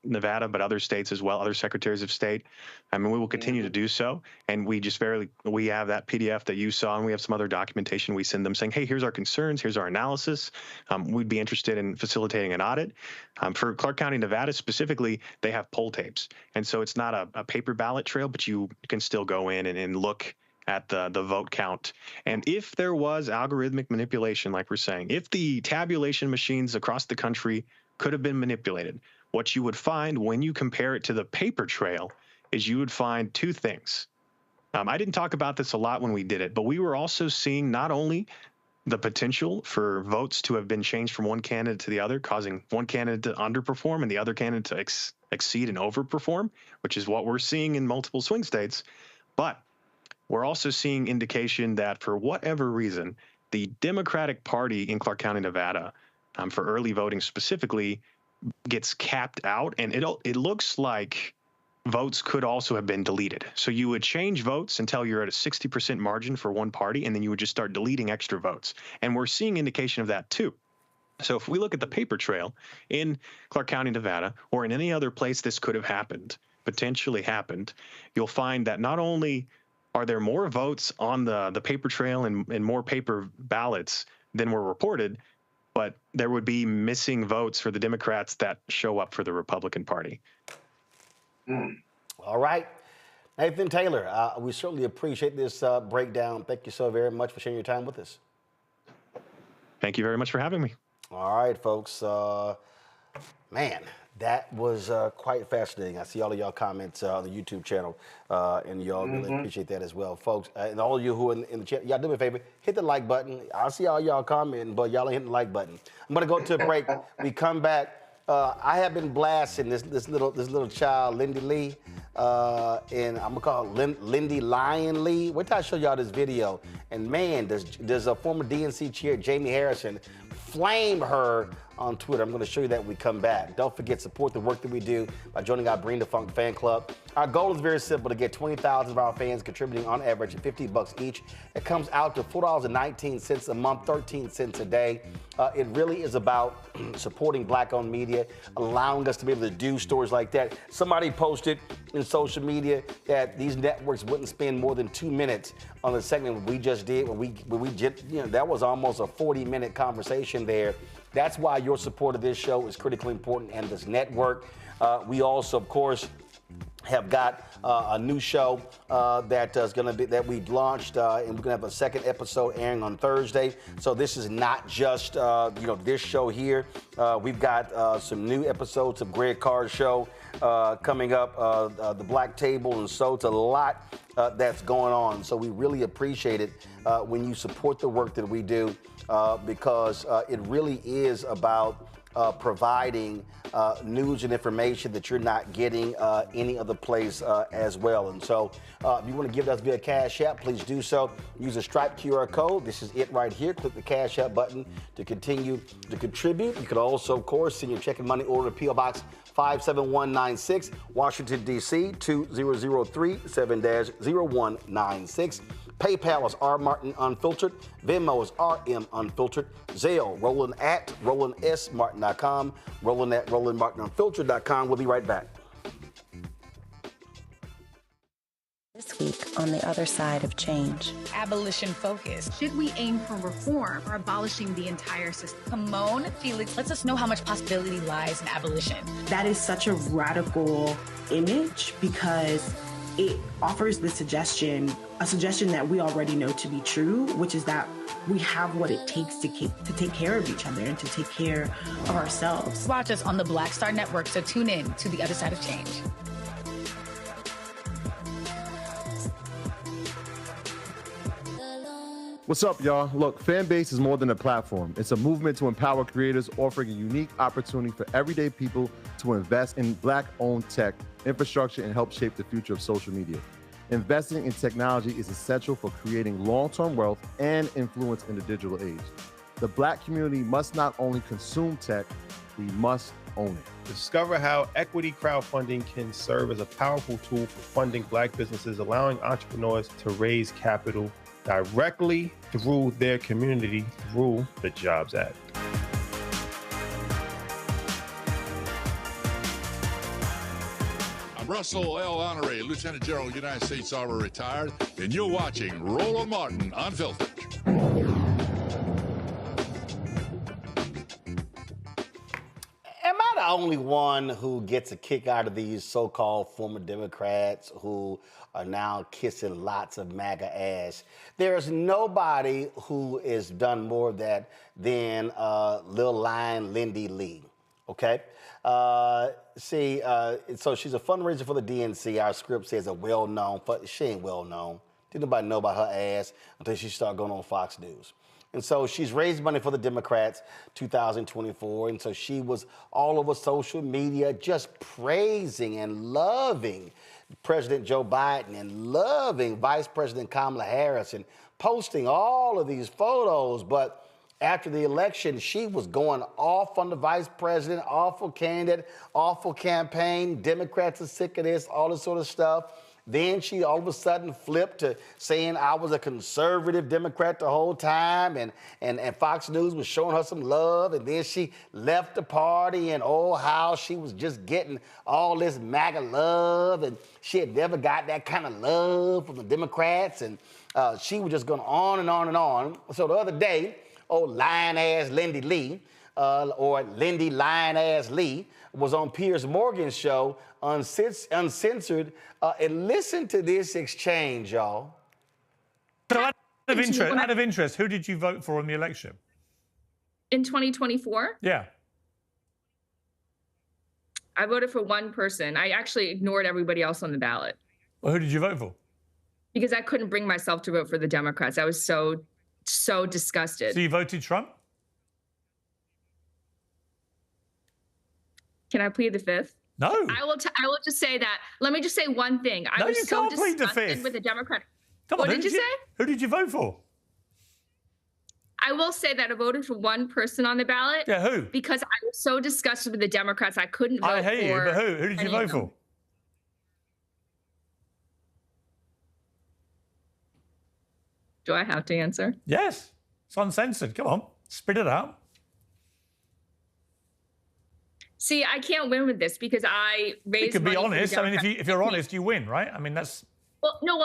Nevada, but other states as well, other secretaries of state. I mean, we will continue to do so. And we have that PDF that you saw, and we have some other documentation. We send them saying, hey, here's our concerns, here's our analysis. We'd be interested in facilitating an audit. For Clark County, Nevada specifically, they have poll tapes. And so it's not a paper ballot trail, but you can still go in and look at the vote count. And if there was algorithmic manipulation, like we're saying, if the tabulation machines across the country could have been manipulated, what you would find when you compare it to the paper trail is you would find 2 things. I didn't talk about this a lot when we did it, but we were also seeing not only the potential for votes to have been changed from one candidate to the other, causing one candidate to underperform and the other candidate to exceed and overperform, which is what we're seeing in multiple swing states, but we're also seeing indication that for whatever reason, the Democratic Party in Clark County, Nevada, for early voting specifically, gets capped out, and it looks like votes could also have been deleted. So you would change votes until you're at a 60% margin for one party, and then you would just start deleting extra votes. And we're seeing indication of that too. So if we look at the paper trail in Clark County, Nevada, or in any other place this could have happened, potentially happened, you'll find that not only are there more votes on the paper trail and more paper ballots than were reported, but there would be missing votes for the Democrats that show up for the Republican Party. All right. Nathan Taylor, we certainly appreciate this breakdown. Thank you so very much for sharing your time with us. Thank you very much for having me. All right, folks. Man, that was quite fascinating. I see all of y'all comments on the YouTube channel, and y'all really appreciate that as well, folks. And all of you who are in the chat, y'all do me a favor, hit the like button. I see all y'all commenting, but y'all ain't hitting the like button. I'm gonna go to a break. We come back. I have been blasting this little child, Lindy Li, and I'm gonna call her Lindy Li. Wait till I show y'all this video. And man, does a former DNC chair, Jamie Harrison, flame her on Twitter. I'm going to show you that when we come back. Don't forget, support the work that we do by joining our Bring the Funk fan club. Our goal is very simple, to get 20,000 of our fans contributing on average $50 each. It comes out to $4.19 a month, 13 cents a day. It really is about supporting Black-owned media, allowing us to be able to do stories like that. Somebody posted in social media that these networks wouldn't spend more than 2 minutes on the segment we just did. When we just, that was almost a 40-minute conversation there. That's why your support of this show is critically important, and this network. We also, of course, have got a new show that we launched, and we're gonna have a second episode airing on Thursday. So this is not just this show here. We've got some new episodes of Greg Carr's show coming up, the Black Table, and so it's a lot that's going on. So we really appreciate it when you support the work that we do, because it really is about providing news and information that you're not getting any other place as well. And so if you want to give us via Cash App, please do so. Use a Stripe QR code. This is it right here. Click the Cash App button to continue to contribute. You can also, of course, send your check and money order to P.O. Box 57196, Washington, D.C. 2003 7-0196. PayPal is R Martin Unfiltered. Venmo is RM Unfiltered. Zelle, Roland at RolandSMartin.com. Roland at RolandMartinUnfiltered.com. We'll be right back. This week on the other side of change. Abolition focus. Should we aim for reform or abolishing the entire system? Simone Felix lets us know how much possibility lies in abolition. That is such a radical image because it offers the suggestion that we already know to be true, which is that we have what it takes to take care of each other and to take care of ourselves. Watch us on the Black Star Network, so tune in to the other side of change. What's up, y'all? Look, Fanbase is more than a platform. It's a movement to empower creators, offering a unique opportunity for everyday people to invest in Black-owned tech, infrastructure, and help shape the future of social media. Investing in technology is essential for creating long-term wealth and influence in the digital age. The Black community must not only consume tech, we must own it. Discover how equity crowdfunding can serve as a powerful tool for funding Black businesses, allowing entrepreneurs to raise capital directly through their community through the Jobs Act. I'm Russell L. Honoré, Lieutenant General, United States Army, retired, and you're watching Roland Martin Unfiltered. Am I the only one who gets a kick out of these so-called former Democrats who are now kissing lots of MAGA ass? There's nobody who has done more of that than Lil Lion Lindy Li, okay? So she's a fundraiser for the DNC. Our script says a well-known, but she ain't well-known. Didn't nobody know about her ass until she started going on Fox News. And so she's raised money for the Democrats 2024. And so she was all over social media just praising and loving President Joe Biden and loving Vice President Kamala Harris and posting all of these photos. But after the election, she was going off on the vice president, awful candidate, awful campaign. Democrats are sick of this, all this sort of stuff. Then she all of a sudden flipped to saying I was a conservative Democrat the whole time, and Fox News was showing her some love, and then she left the party, and oh, how she was just getting all this MAGA love, and she had never got that kind of love from the Democrats, and she was just going on and on and on. So the other day, old lion-ass Lindy Li, or Lindy Lion-ass Li, was on Piers Morgan's show, Uncensored, and listen to this exchange, y'all. So out of interest, who did you vote for in the election? In 2024? Yeah. I voted for one person. I actually ignored everybody else on the ballot. Well, who did you vote for? Because I couldn't bring myself to vote for the Democrats. I was so disgusted. So you voted Trump? Can I plead the fifth? No. I will just say that. Let me just say one thing. I was so disgusted with the Democratic. What did you say? Who did you vote for? I will say that I voted for one person on the ballot. Yeah, who? Because I was so disgusted with the Democrats, I couldn't vote for. I hate you, but who? Who did you vote for? Do I have to answer? Yes. It's uncensored. Come on, spit it out. See, I can't win with this because I raised. You could be money honest. I mean, if you're honest, you win, right? I mean, that's. Well, no.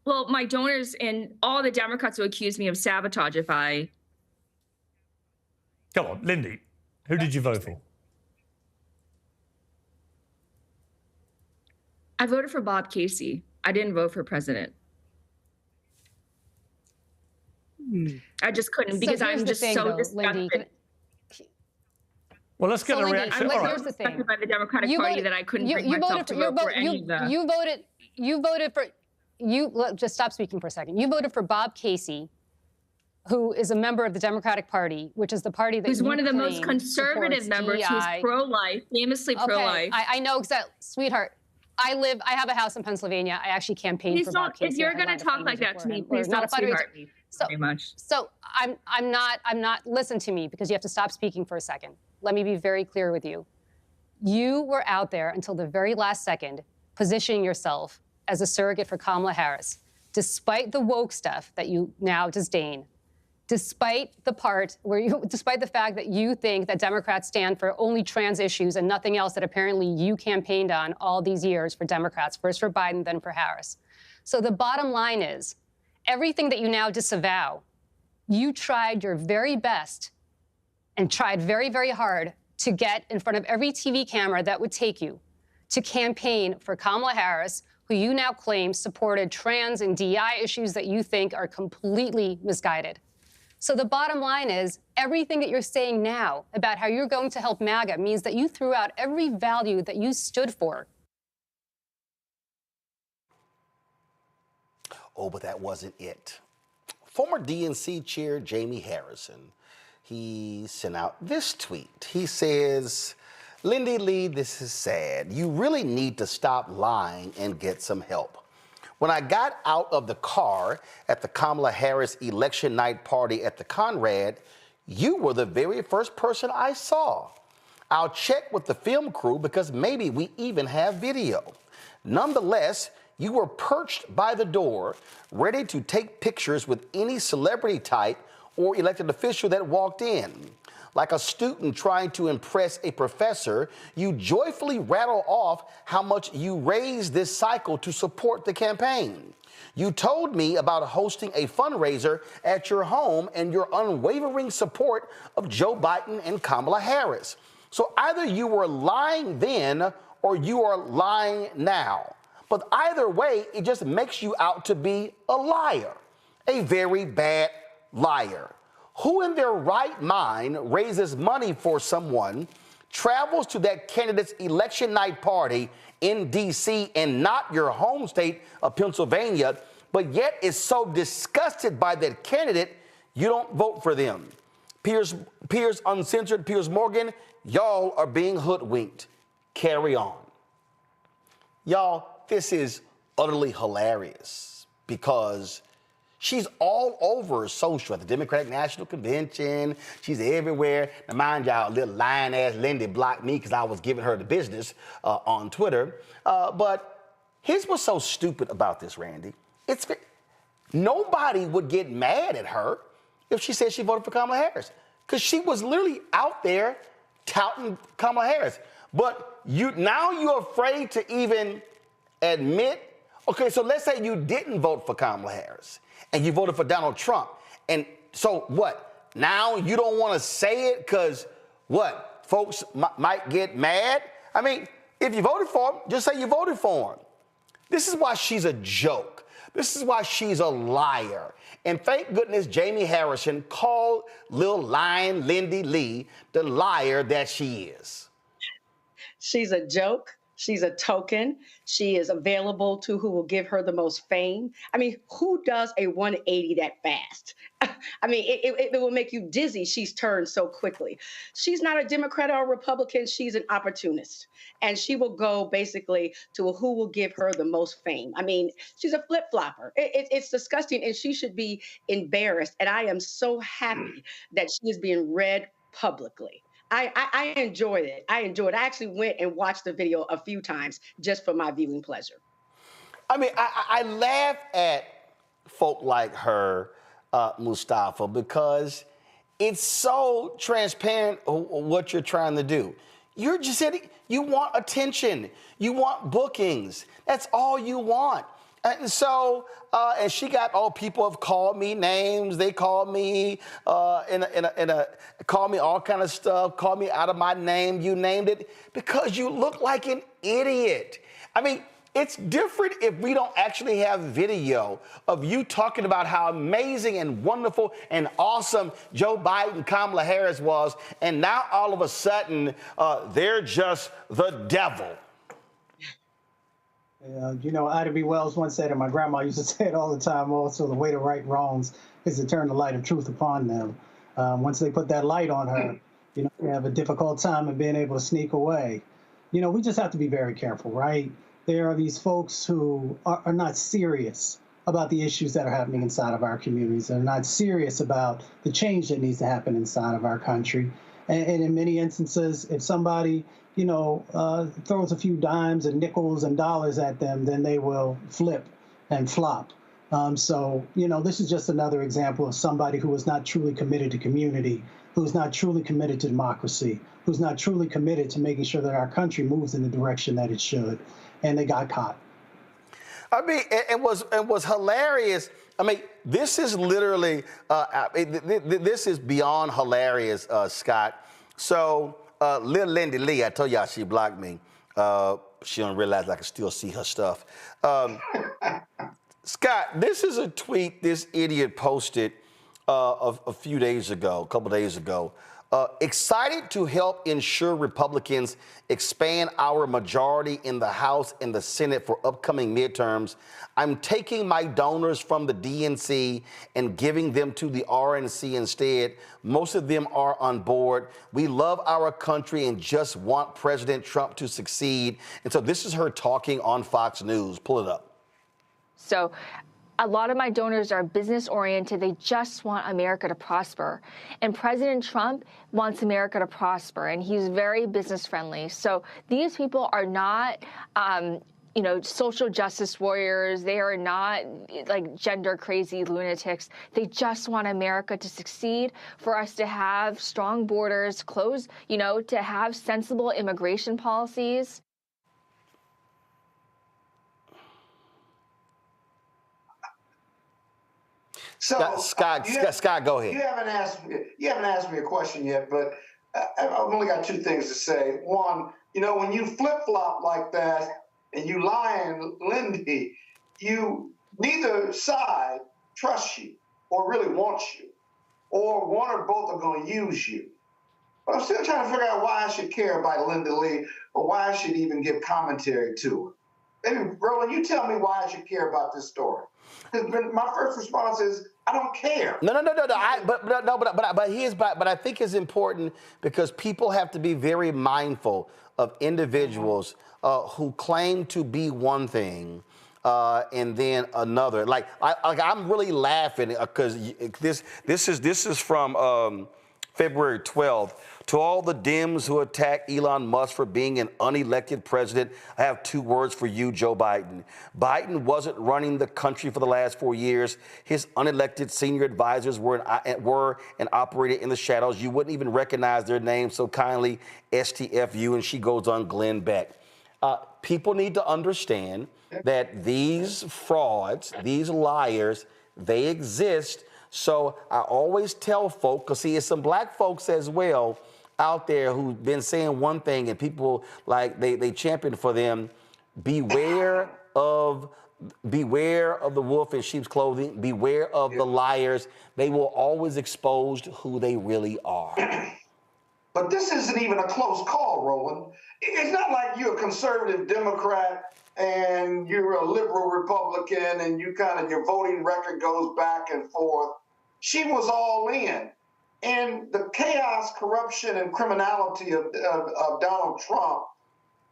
Well, my donors and all the Democrats will accuse me of sabotage if I. Come on, Lindy. Who did you vote for? I voted for Bob Casey. I didn't vote for president. I just couldn't because I'm just so disgusted. Well, let's get a reaction. I'm so disgusted by the Democratic Party that I couldn't bring myself to vote for any of the. You voted for. Just stop speaking for a second. You voted for Bob Casey, who is a member of the Democratic Party, which is the party that who's one of the most conservative members, who's pro-life, famously pro-life. I know exactly, sweetheart. I have a house in Pennsylvania. I actually campaigned for Bob Casey. If you're going to talk like that to me, please don't sweetheart me very much. So I'm not. Listen to me, because you have to stop speaking for a second. Let me be very clear with you. You were out there until the very last second, positioning yourself as a surrogate for Kamala Harris, despite the woke stuff that you now disdain, despite the fact that you think that Democrats stand for only trans issues and nothing else that apparently you campaigned on all these years for Democrats, first for Biden, then for Harris. So the bottom line is, everything that you now disavow, you tried your very best and tried very, very hard to get in front of every TV camera that would take you to campaign for Kamala Harris, who you now claim supported trans and DEI issues that you think are completely misguided. So the bottom line is, everything that you're saying now about how you're going to help MAGA means that you threw out every value that you stood for. Oh, but that wasn't it. Former DNC chair Jamie Harrison, he sent out this tweet. He says, Lindy Li, this is sad. You really need to stop lying and get some help. When I got out of the car at the Kamala Harris election night party at the Conrad, you were the very first person I saw. I'll check with the film crew because maybe we even have video. Nonetheless, you were perched by the door, ready to take pictures with any celebrity type or elected official that walked in. Like a student trying to impress a professor, you joyfully rattle off how much you raised this cycle to support the campaign. You told me about hosting a fundraiser at your home and your unwavering support of Joe Biden and Kamala Harris. So either you were lying then or you are lying now. But either way, it just makes you out to be a liar, a very bad liar. Who in their right mind raises money for someone, travels to that candidate's election night party in D.C. and not your home state of Pennsylvania, but yet is so disgusted by that candidate, you don't vote for them? Piers Uncensored, Piers Morgan, y'all are being hoodwinked. Carry on. Y'all, this is utterly hilarious because she's all over social at the Democratic National Convention. She's everywhere. Now, mind y'all, little lying-ass Lindy blocked me because I was giving her the business on Twitter. But here's what's so stupid about this, Randy. Nobody would get mad at her if she said she voted for Kamala Harris because she was literally out there touting Kamala Harris. But now you're afraid to even admit, okay, so let's say you didn't vote for Kamala Harris and you voted for Donald Trump. And so what? Now you don't want to say it because what? Folks might get mad? I mean, if you voted for him, just say you voted for him. This is why she's a joke. This is why she's a liar. And thank goodness Jamie Harrison called Lil Lying Lindy Li the liar that she is. She's a joke. She's a token. She is available to who will give her the most fame. I mean, who does a 180 that fast? I mean, it will make you dizzy. She's turned so quickly. She's not a Democrat or a Republican. She's an opportunist. And she will go basically to who will give her the most fame. I mean, she's a flip-flopper. It's disgusting, and she should be embarrassed. And I am so happy that she is being read publicly. I enjoyed it. I actually went and watched the video a few times just for my viewing pleasure. I mean, I laugh at folk like her, Mustafa, because it's so transparent what you're trying to do. You're just saying you want attention. You want bookings. That's all you want. And so, and she got, people have called me names. They called me, called me all kind of stuff, called me out of my name, you named it, because you look like an idiot. I mean, it's different if we don't actually have video of you talking about how amazing and wonderful and awesome Joe Biden, Kamala Harris was, and now all of a sudden, they're just the devil. You know, Ida B. Wells once said, and my grandma used to say it all the time also, the way to right wrongs is to turn the light of truth upon them. Once they put that light on her, you know, they have a difficult time in being able to sneak away. You know, we just have to be very careful, right? There are these folks who are not serious about the issues that are happening inside of our communities. They're not serious about the change that needs to happen inside of our country. And in many instances, if somebody, you know, throws a few dimes and nickels and dollars at them, then they will flip and flop. So, you know, this is just another example of somebody who is not truly committed to community, who's not truly committed to democracy, who's not truly committed to making sure that our country moves in the direction that it should. And they got caught. I mean, it was hilarious. I mean, this is literally, this is beyond hilarious, Scott. So, Lil Lindy Li, I told y'all she blocked me. She don't realize I can still see her stuff. Scott, this is a tweet this idiot posted a few days ago, a couple days ago. Excited to help ensure Republicans expand our majority in the House and the Senate for upcoming midterms. I'm taking my donors from the DNC and giving them to the RNC instead. Most of them are on board. We love our country and just want President Trump to succeed. And so this is her talking on Fox News. Pull it up. So a lot of my donors are business oriented. They just want America to prosper. And President Trump wants America to prosper, and he's very business friendly. So these people are not, you know, social justice warriors. They are not like gender crazy lunatics. They just want America to succeed, for us to have strong borders, close, you know, to have sensible immigration policies. So, Scott, go ahead. You haven't asked me a question yet, but I've only got two things to say. One, you know, when you flip-flop like that and you lying, Lindy, neither side trusts you or really wants you, or one or both are going to use you. But I'm still trying to figure out why I should care about Lindy Li, or why I should even give commentary to her. Maybe, Roland, you tell me why I should care about this story. Because my first response is, I don't care. No. But I think it's important because people have to be very mindful of individuals who claim to be one thing and then another. Like I'm really laughing because this is from February 12th. To all the Dems who attack Elon Musk for being an unelected president, I have two words for you, Joe Biden. Biden wasn't running the country for the last 4 years. His unelected senior advisors were and operated in the shadows. You wouldn't even recognize their names so kindly, STFU, and she goes on Glenn Beck. People need to understand that these frauds, these liars, they exist. So I always tell folk, because see, it's some black folks as well out there who've been saying one thing and people like they champion for them. Beware of the wolf in sheep's clothing. Beware of the liars. They will always expose who they really are. But this isn't even a close call, Roland. It's not like you're a conservative Democrat and you're a liberal Republican and your voting record goes back and forth. She was all in. And the chaos, corruption, and criminality of Donald Trump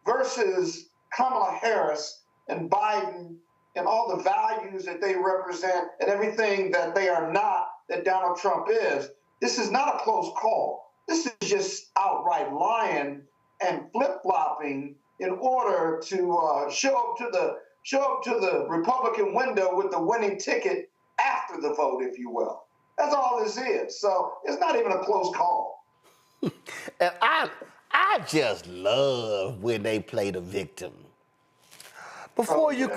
versus Kamala Harris and Biden and all the values that they represent and everything that they are not, that Donald Trump is, this is not a close call. This is just outright lying and flip-flopping in order to show up to the Republican window with the winning ticket after the vote, if you will. That's all this is. So it's not even a close call. And I just love when they play the victim. Before you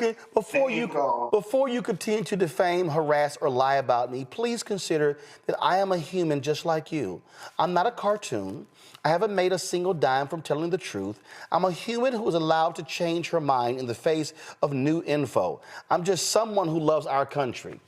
continue to defame, harass, or lie about me, please consider that I am a human just like you. I'm not a cartoon. I haven't made a single dime from telling the truth. I'm a human who is allowed to change her mind in the face of new info. I'm just someone who loves our country.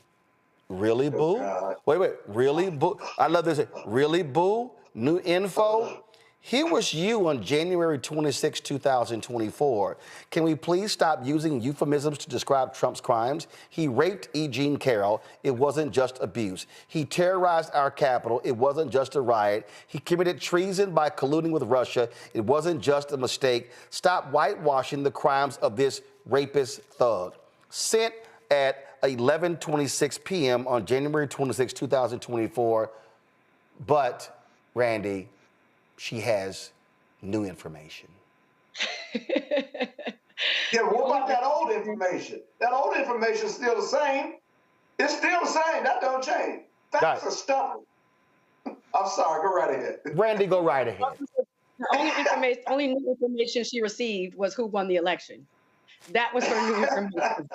Really, boo? Wait, really, boo? I love this. Really, boo? New info? Here was you on January 26, 2024. Can we please stop using euphemisms to describe Trump's crimes? He raped E. Jean Carroll. It wasn't just abuse. He terrorized our capital. It wasn't just a riot. He committed treason by colluding with Russia. It wasn't just a mistake. Stop whitewashing the crimes of this rapist thug. Sent at 11:26 p.m. on January 26, 2024. But, Randy, she has new information. Yeah, what about that old information? That old information is still the same. It's still the same. That don't change. Facts are stubborn. I'm sorry. Go right ahead. Randy, go right ahead. The only new information she received was who won the election. That was her new information.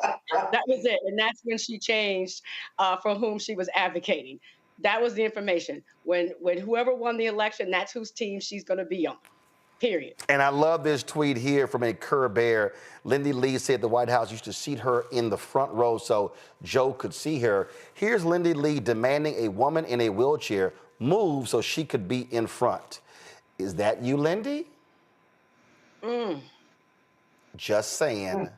That was it. And that's when she changed for whom she was advocating. That was the information. When whoever won the election, that's whose team she's going to be on. Period. And I love this tweet here from a Kerr Bear. Lindy Li said the White House used to seat her in the front row so Joe could see her. Here's Lindy Li demanding a woman in a wheelchair move so she could be in front. Is that you, Lindy? Just saying.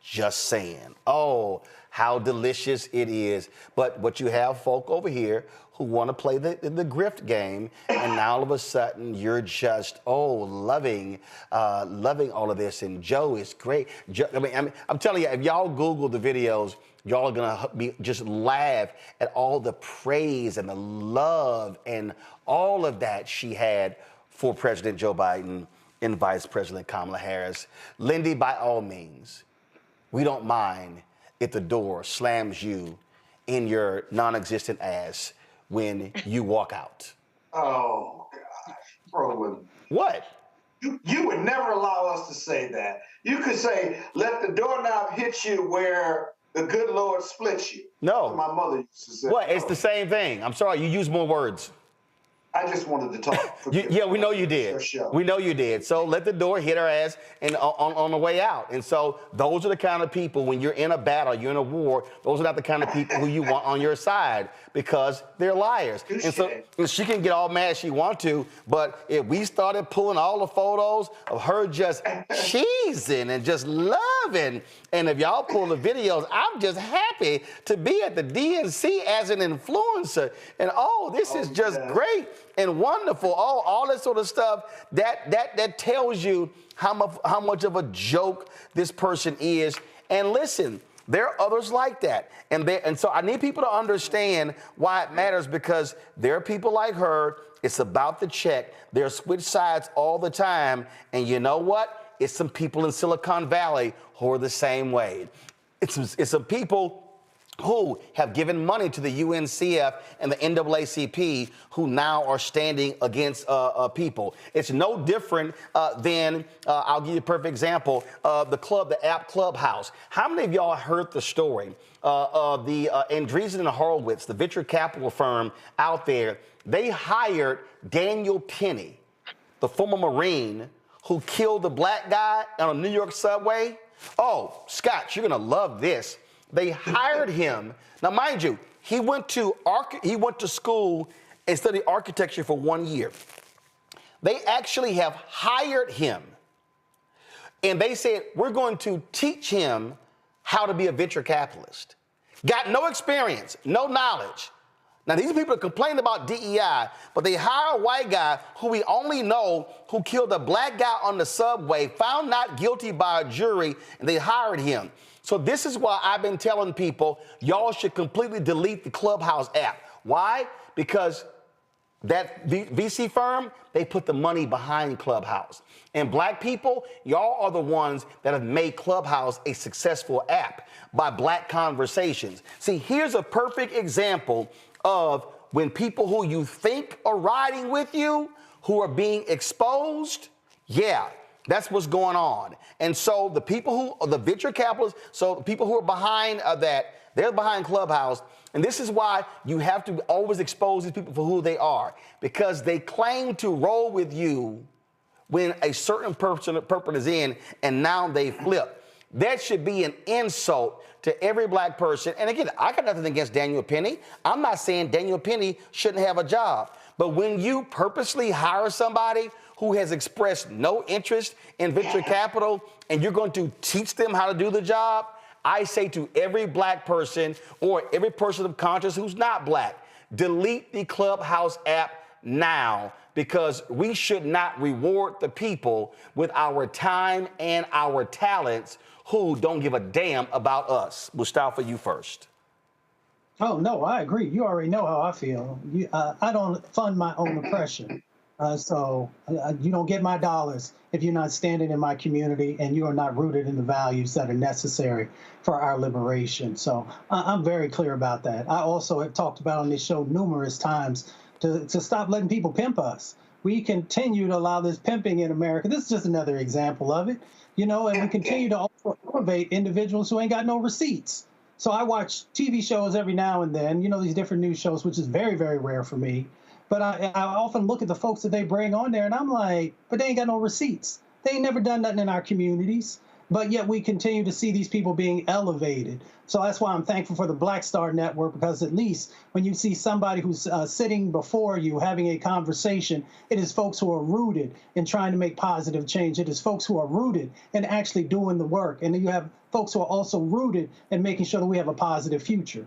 Just saying. Oh, how delicious it is. But you have folk over here who want to play the grift game, and now all of a sudden you're just, loving all of this. And Joe is great. I'm telling you, if y'all Google the videos, y'all are gonna just laugh at all the praise and the love and all of that she had for President Joe Biden and Vice President Kamala Harris. Lindy, by all means, we don't mind if the door slams you in your non-existent ass when you walk out. Oh, gosh, Roland. What? You would never allow us to say that. You could say, let the doorknob hit you where the good Lord splits you. No. My mother used to say. What? It's the same thing. I'm sorry, you use more words. I just wanted to talk. Yeah, we know you did. We know you did. So let the door hit her ass and on the way out. And so those are the kind of people, when you're in a battle, you're in a war, those are not the kind of people who you want on your side because they're liars. And so she can get all mad she wants to, but if we started pulling all the photos of her just cheesing and just loving, and if y'all pull the videos, I'm just happy to be at the DNC as an influencer. And this is just great and wonderful. All that sort of stuff that tells you how much of a joke this person is. And listen, there are others like that. And so I need people to understand why it matters, because there are people like her. It's about the check. They're switch sides all the time. And you know what? It's some people in Silicon Valley who are the same way. It's some people who have given money to the UNCF and the NAACP who now are standing against people. It's no different than, I'll give you a perfect example, the app Clubhouse. How many of y'all heard the story of the Andreessen and Horowitz, the venture capital firm out there? They hired Daniel Penny, the former Marine who killed the black guy on a New York subway. Oh, Scott, you're gonna love this. They hired him. Now, mind you, he went to school and studied architecture for 1 year. They actually have hired him. And they said, we're going to teach him how to be a venture capitalist. Got no experience, no knowledge. Now, these people are complaining about DEI, but they hire a white guy who we only know who killed a black guy on the subway, found not guilty by a jury, and they hired him. So this is why I've been telling people, y'all should completely delete the Clubhouse app. Why? Because that VC firm, they put the money behind Clubhouse. And black people, y'all are the ones that have made Clubhouse a successful app by black conversations. See, here's a perfect example of when people who you think are riding with you, who are being exposed, yeah, that's what's going on. And so the people who are the venture capitalists, so the people who are behind that, they're behind Clubhouse. And this is why you have to always expose these people for who they are, because they claim to roll with you when a certain person is in, and now they flip. That should be an insult to every black person. And again, I got nothing against Daniel Penny. I'm not saying Daniel Penny shouldn't have a job. But when you purposely hire somebody who has expressed no interest in venture capital and you're going to teach them how to do the job, I say to every black person or every person of conscience who's not black, delete the Clubhouse app now, because we should not reward the people with our time and our talents who don't give a damn about us. Mustafa, you first. Oh, no, I agree. You already know how I feel. I don't fund my own oppression. So you don't get my dollars if you're not standing in my community and you are not rooted in the values that are necessary for our liberation. So I'm very clear about that. I also have talked about on this show numerous times to stop letting people pimp us. We continue to allow this pimping in America. This is just another example of it, and we continue to also elevate individuals who ain't got no receipts. So I watch TV shows every now and then, these different news shows, which is very, very rare for me. But I often look at the folks that they bring on there and I'm like, but they ain't got no receipts. They ain't never done nothing in our communities. But yet we continue to see these people being elevated. So that's why I'm thankful for the Black Star Network, because at least when you see somebody who's sitting before you having a conversation, it is folks who are rooted in trying to make positive change. It is folks who are rooted in actually doing the work. And then you have folks who are also rooted in making sure that we have a positive future.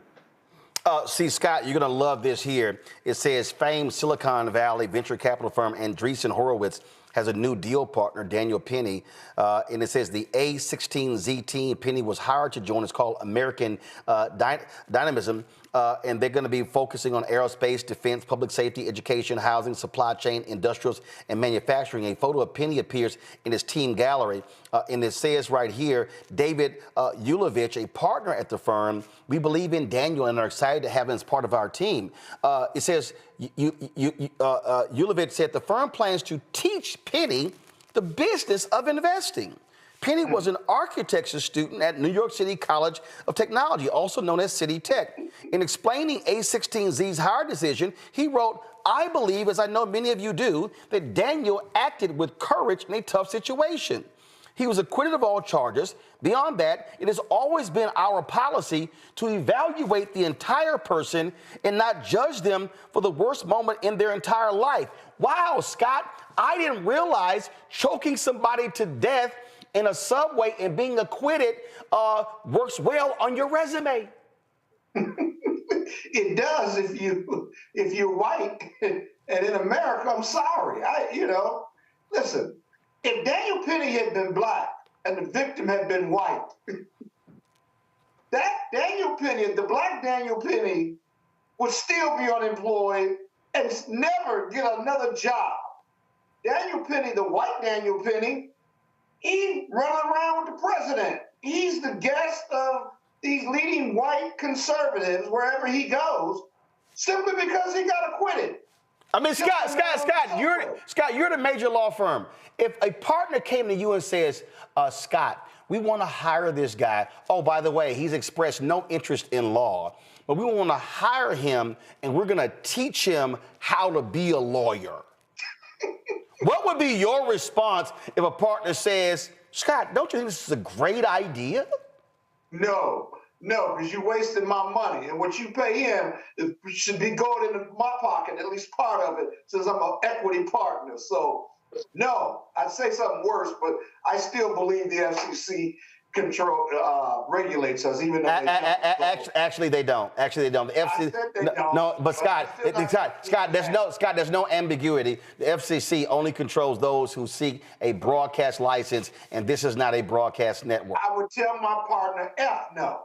See, Scott, you're going to love this here. It says famed Silicon Valley venture capital firm Andreessen Horowitz has a new deal partner, Daniel Penny, and it says the A16Z team Penny was hired to join. It's called American Dynamism, and they're going to be focusing on aerospace, defense, public safety, education, housing, supply chain, industrials, and manufacturing. A photo of Penny appears in his team gallery, and it says right here, David Ulovich, a partner at the firm, we believe in Daniel and are excited to have him as part of our team. It says, Ulovich said the firm plans to teach Penny the business of investing. Penny was an architecture student at New York City College of Technology, also known as City Tech. In explaining A16Z's hire decision, he wrote, I believe, as I know many of you do, that Daniel acted with courage in a tough situation. He was acquitted of all charges. Beyond that, it has always been our policy to evaluate the entire person and not judge them for the worst moment in their entire life. Wow, Scott, I didn't realize choking somebody to death in a subway and being acquitted works well on your resume. It does if you're white. And in America, I'm sorry. Listen, if Daniel Penny had been black and the victim had been white, that Daniel Penny, the black Daniel Penny, would still be unemployed and never get another job. Daniel Penny, the white Daniel Penny, he run around with the president. He's the guest of these leading white conservatives wherever he goes, simply because he got acquitted. I mean, Scott, you're the major law firm. If a partner came to you and says, Scott, we want to hire this guy. Oh, by the way, he's expressed no interest in law, but we want to hire him and we're going to teach him how to be a lawyer. What would be your response if a partner says, Scott, don't you think this is a great idea? No, No, because you're wasting my money. And what you pay in should be going into my pocket, at least part of it, since I'm an equity partner. So, no, I'd say something worse, but I still believe the FCC regulates us, even though actually they don't. Actually, they don't. The FCC, no, but Scott, there's no ambiguity. The FCC only controls those who seek a broadcast license, and this is not a broadcast network. I would tell my partner, F no.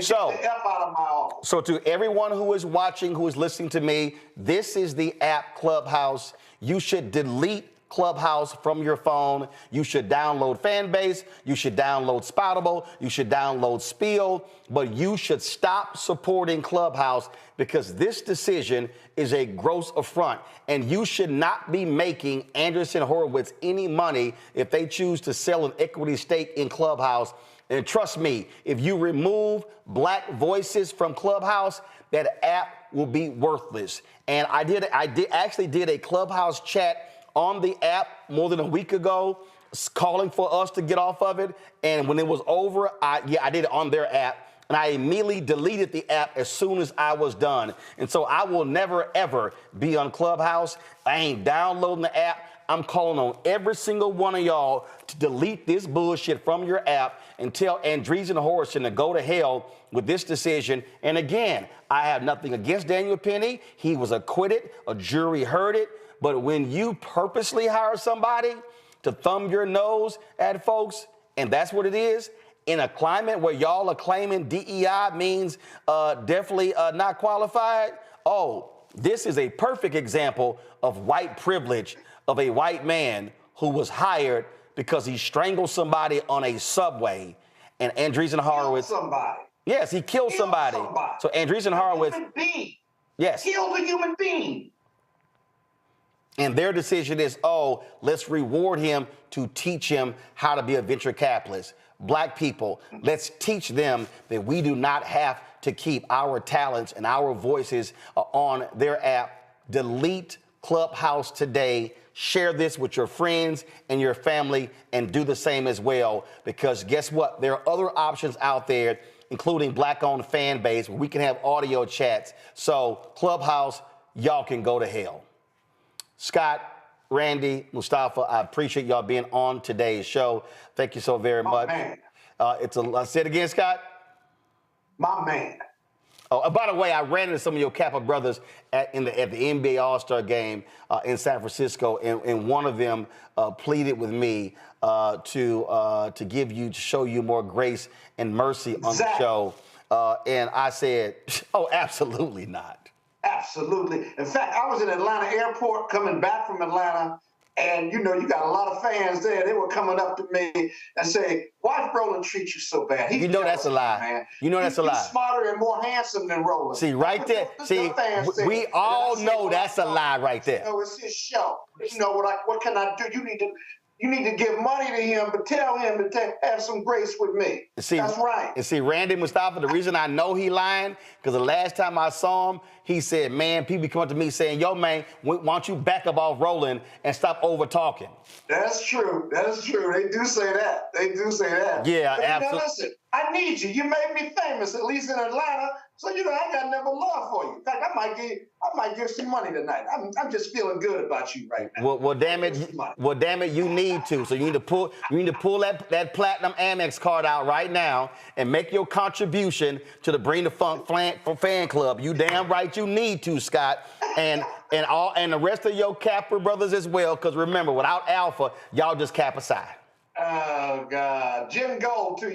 So, get the F out of my office. So to everyone who is watching, who is listening to me, this is the app Clubhouse. You should delete Clubhouse from your phone. You should download Fanbase. You should download Spoutable. You should download Spill. But you should stop supporting Clubhouse because this decision is a gross affront. And you should not be making Andreessen Horowitz any money if they choose to sell an equity stake in Clubhouse. And trust me, if you remove black voices from Clubhouse, that app will be worthless. And I actually did a Clubhouse chat on the app more than a week ago, calling for us to get off of it. And when it was over, I did it on their app. And I immediately deleted the app as soon as I was done. And so I will never, ever be on Clubhouse. I ain't downloading the app. I'm calling on every single one of y'all to delete this bullshit from your app and tell Andreessen Horowitz to go to hell with this decision. And again, I have nothing against Daniel Penny. He was acquitted. A jury heard it. But when you purposely hire somebody to thumb your nose at folks, and that's what it is, in a climate where y'all are claiming DEI means definitely not qualified, this is a perfect example of white privilege of a white man who was hired because he strangled somebody on a subway. And Andreessen Horowitz... Killed somebody. Yes, he killed somebody. So Andreessen Horowitz... Human being. Yes. Killed a human being. And their decision is, let's reward him to teach him how to be a venture capitalist. Black people, let's teach them that we do not have to keep our talents and our voices on their app. Delete Clubhouse today. Share this with your friends and your family and do the same as well. Because guess what? There are other options out there, including Black-owned Fanbase, where we can have audio chats. So Clubhouse, y'all can go to hell. Scott, Randy, Mustafa, I appreciate y'all being on today's show. Thank you so very much. Man. Say it again, Scott. My man. Oh, by the way, I ran into some of your Kappa brothers at the NBA All-Star game in San Francisco, and one of them pleaded with me to show you more grace and mercy on the show. And I said, absolutely not. Absolutely. In fact, I was in Atlanta airport coming back from Atlanta, and you got a lot of fans there. They were coming up to me and say, "Why Roland treat you so bad?" You know that's a lie. Man. You know that's a lie. He's smarter and more handsome than Roland. See, right there. See, we all know that's a lie right there. It's his show. What can I do? You need to give money to him, but tell him to have some grace with me. See, that's right. And see, Randy Mustafa, the reason I know he lying, because the last time I saw him, he said, man, people come up to me saying, yo, man, why don't you back up off Roland and stop over-talking? That's true. That's true. They do say that. Yeah, absolutely. Listen, I need you. You made me famous, at least in Atlanta. So, I got never love for you. In fact, I might give some money tonight. I'm just feeling good about you right now. Well, damn it, you need to. So you need to pull that platinum Amex card out right now and make your contribution to the Bring the Funk fan club. You damn right you need to, Scott. And the rest of your Kappa brothers as well, because remember, without Alpha, y'all just Kappa Psi. Oh, God. Jim Gold, too.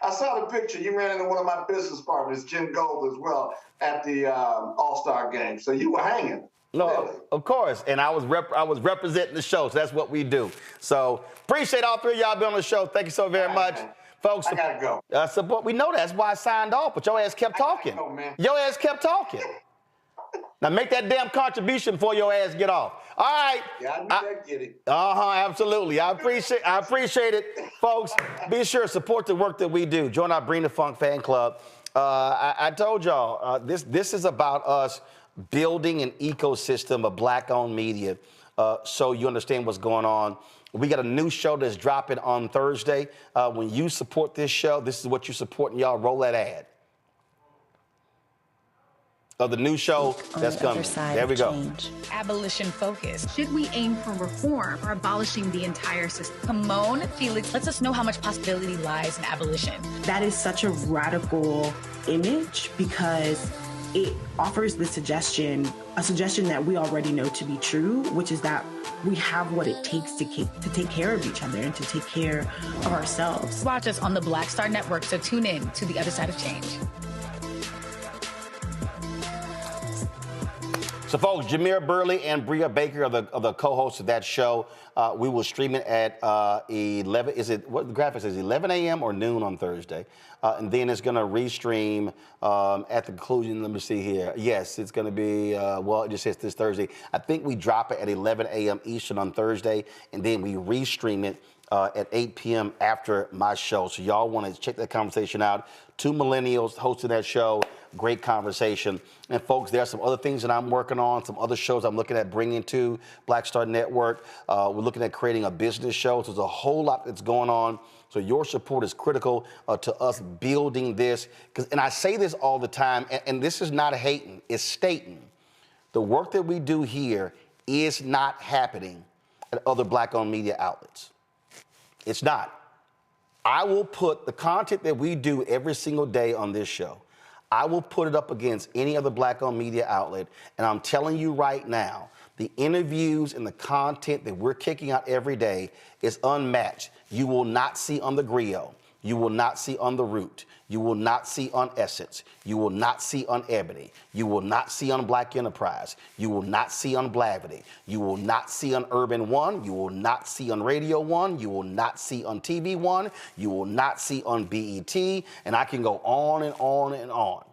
I saw the picture. You ran into one of my business partners, Jim Gold, as well, at the All-Star game. So you were hanging. No, really. Of course. And I was representing the show, so that's what we do. So appreciate all three of y'all being on the show. Thank you so very much. Man. Folks, I gotta go. We know that's why I signed off, but your ass kept talking. Go, man. Your ass kept talking. Now make that damn contribution before your ass get off. All right. Yeah, I knew that, Giddy. Absolutely. I appreciate it, folks. Be sure to support the work that we do. Join our Bring the Funk fan club. I told y'all this is about us building an ecosystem of Black-owned media so you understand what's going on. We got a new show that's dropping on Thursday. When you support this show, this is what you're supporting. Y'all roll that ad. Of the new show that's coming. There we go. Abolition focus. Should we aim for reform or abolishing the entire system? Kimon Felix lets us know how much possibility lies in abolition. That is such a radical image because it offers the suggestion, a suggestion that we already know to be true, which is that we have what it takes to take care of each other and to take care of ourselves. Watch us on the Black Star Network, so tune in to The Other Side of Change. So, folks, Jameer Burley and Bria Baker are the co-hosts of that show. We will stream it at 11. Is it what the graphic says? 11 a.m. or noon on Thursday, and then it's going to restream at the conclusion. Let me see here. Yes, it's going to be. Well, it just says this Thursday. I think we drop it at 11 a.m. Eastern on Thursday, and then we restream it at 8 p.m. after my show. So y'all want to check that conversation out. Two millennials hosting that show. Great conversation. And folks, there are some other things that I'm working on, some other shows I'm looking at bringing to Black Star Network. We're looking at creating a business show. So there's a whole lot that's going on. So your support is critical to us building this. And I say this all the time, and this is not hating, it's stating. The work that we do here is not happening at other Black-owned media outlets. It's not. I will put the content that we do every single day on this show, I will put it up against any other Black-owned media outlet, and I'm telling you right now, the interviews and the content that we're kicking out every day is unmatched. You will not see on The Griot. You will not see on The Root. You will not see on Essence. You will not see on Ebony. You will not see on Black Enterprise. You will not see on Blavity. You will not see on Urban One. You will not see on Radio One. You will not see on TV One. You will not see on BET. And I can go on and on and on.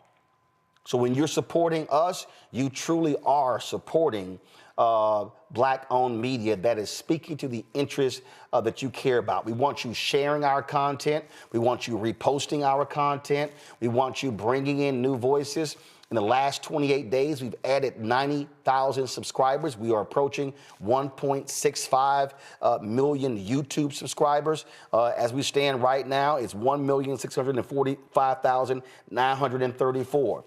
So when you're supporting us, you truly are supporting Black-owned media that is speaking to the interests that you care about. We want you sharing our content. We want you reposting our content. We want you bringing in new voices. In the last 28 days, we've added 90,000 subscribers. We are approaching 1.65 million YouTube subscribers. As we stand right now, it's 1,645,934.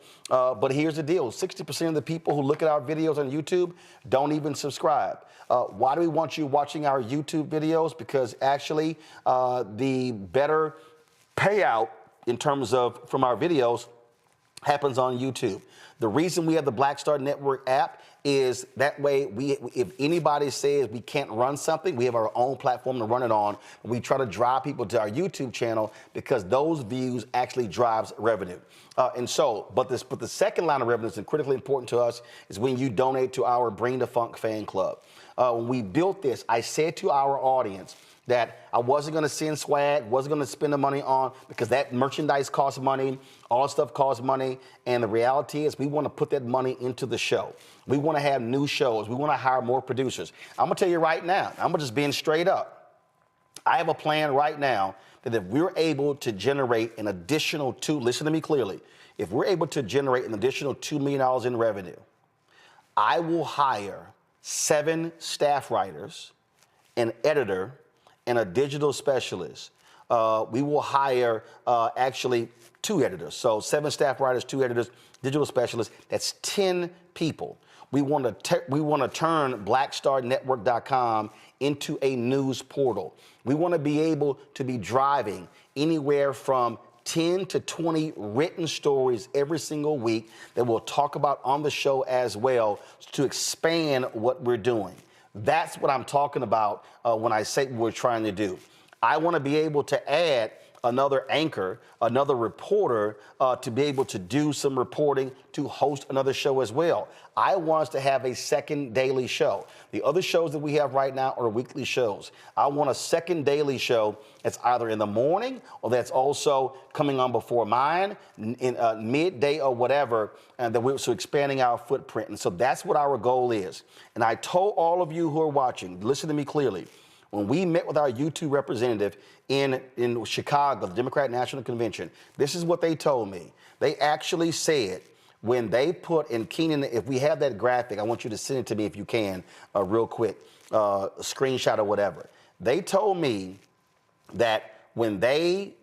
But here's the deal. 60% of the people who look at our videos on YouTube don't even subscribe. Why do we want you watching our YouTube videos? Because actually, the better payout in terms of from our videos happens on YouTube. The reason we have the Black Star Network app is that way if anybody says we can't run something, we have our own platform to run it on. We try to drive people to our YouTube channel because those views actually drives revenue. But the second line of revenue is critically important to us is when you donate to our Bring the Funk fan club. When we built this, I said to our audience that I wasn't going to send swag, wasn't going to spend the money on, because that merchandise costs money, all stuff costs money, and the reality is we want to put that money into the show. We want to have new shows. We want to hire more producers. I'm going to tell you right now, I'm just being straight up. I have a plan right now that if we're able to generate an additional listen to me clearly, if we're able to generate an additional $2 million in revenue, I will hire 7 staff writers, an editor, and a digital specialist. We will hire actually 2 editors. So 7 staff writers, 2 editors, digital specialists. That's 10 people. We want to turn blackstarnetwork.com into a news portal. We want to be able to be driving anywhere from 10 to 20 written stories every single week that we'll talk about on the show as well to expand what we're doing. That's what I'm talking about when I say what we're trying to do. I want to be able to add another anchor, another reporter to be able to do some reporting, to host another show as well. I want us to have a second daily show. The other shows that we have right now are weekly shows. I want a second daily show that's either in the morning or that's also coming on before mine, in midday or whatever, and that we're so expanding our footprint. And so that's what our goal is. And I told all of you who are watching, listen to me clearly. When we met with our YouTube representative in Chicago, the Democratic National Convention, this is what they told me. They actually said, when they put, and Keenan, if we have that graphic, I want you to send it to me if you can, real quick, a screenshot or whatever. They told me that when they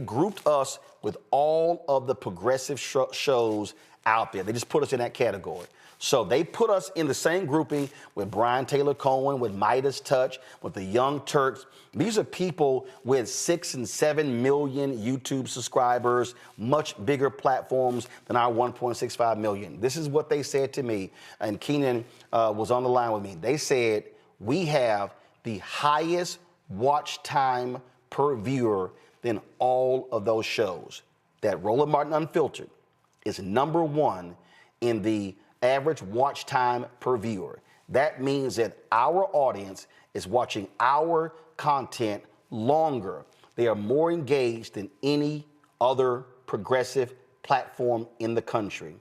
grouped us with all of the progressive shows out there. They just put us in that category. So they put us in the same grouping with Brian Taylor Cohen, with Midas Touch, with the Young Turks. These are people with 6 and 7 million YouTube subscribers, much bigger platforms than our 1.65 million. This is what they said to me, and Keenan was on the line with me. They said, we have the highest watch time per viewer than all of those shows. That Roland Martin Unfiltered is #1 in the average watch time per viewer. That means that our audience is watching our content longer. They are more engaged than any other progressive platform in the country.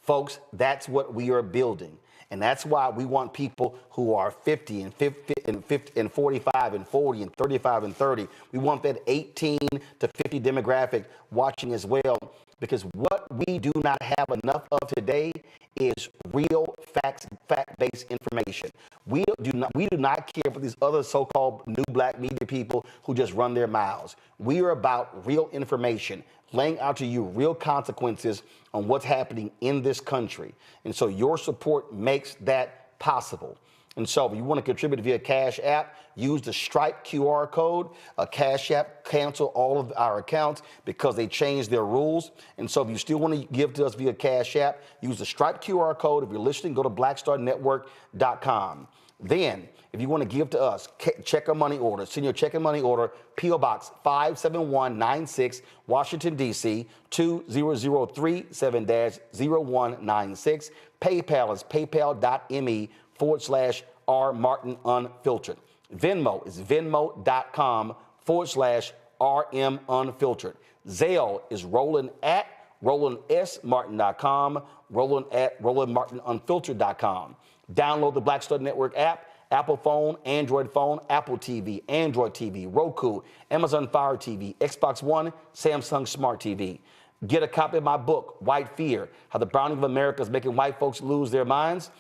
Folks, that's what we are building. And that's why we want people who are 50 and 45 and 40 and 35 and 30. We want that 18 to 50 demographic watching as well, because what we do not have enough of today is real fact-based information. We do not care for these other so-called new black media people who just run their mouths. We are about real information, laying out to you real consequences on what's happening in this country. And so your support makes that possible. And so if you want to contribute via Cash App, use the Stripe QR code. Cash App cancel all of our accounts because they changed their rules. And so if you still want to give to us via Cash App, use the Stripe QR code. If you're listening, go to blackstarnetwork.com. Then, if you want to give to us, check a money order. Send your check and money order, P.O. Box 57196, Washington, D.C., 20037-0196. PayPal is paypal.me/rmartinunfiltered. Venmo is venmo.com/rmunfiltered. Zelle is roland@rolandsmartin.com, roland@rolandmartinunfiltered.com. Download the Black Star Network app, Apple phone, Android phone, Apple TV, Android TV, Roku, Amazon Fire TV, Xbox One, Samsung Smart TV. Get a copy of my book, White Fear, How the Browning of America is Making White Folks Lose Their Minds.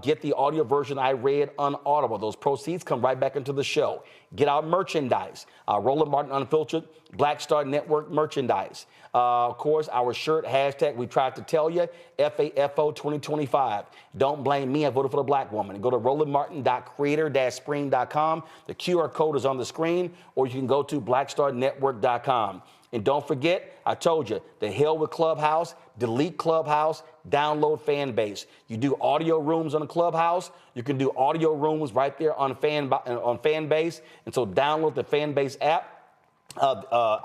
Get the audio version I read on Audible. Those proceeds come right back into the show. Get our merchandise, Roland Martin Unfiltered, Black Star Network merchandise. Of course, our shirt, hashtag, we tried to tell you, FAFO 2025. Don't blame me, I voted for the black woman. Go to rolandmartin.creator-spring.com. The QR code is on the screen, or you can go to blackstarnetwork.com. And don't forget, I told you, the hell with Clubhouse, delete Clubhouse, download Fanbase. You do audio rooms on the Clubhouse, you can do audio rooms right there on Fanbase. And so download the Fanbase app.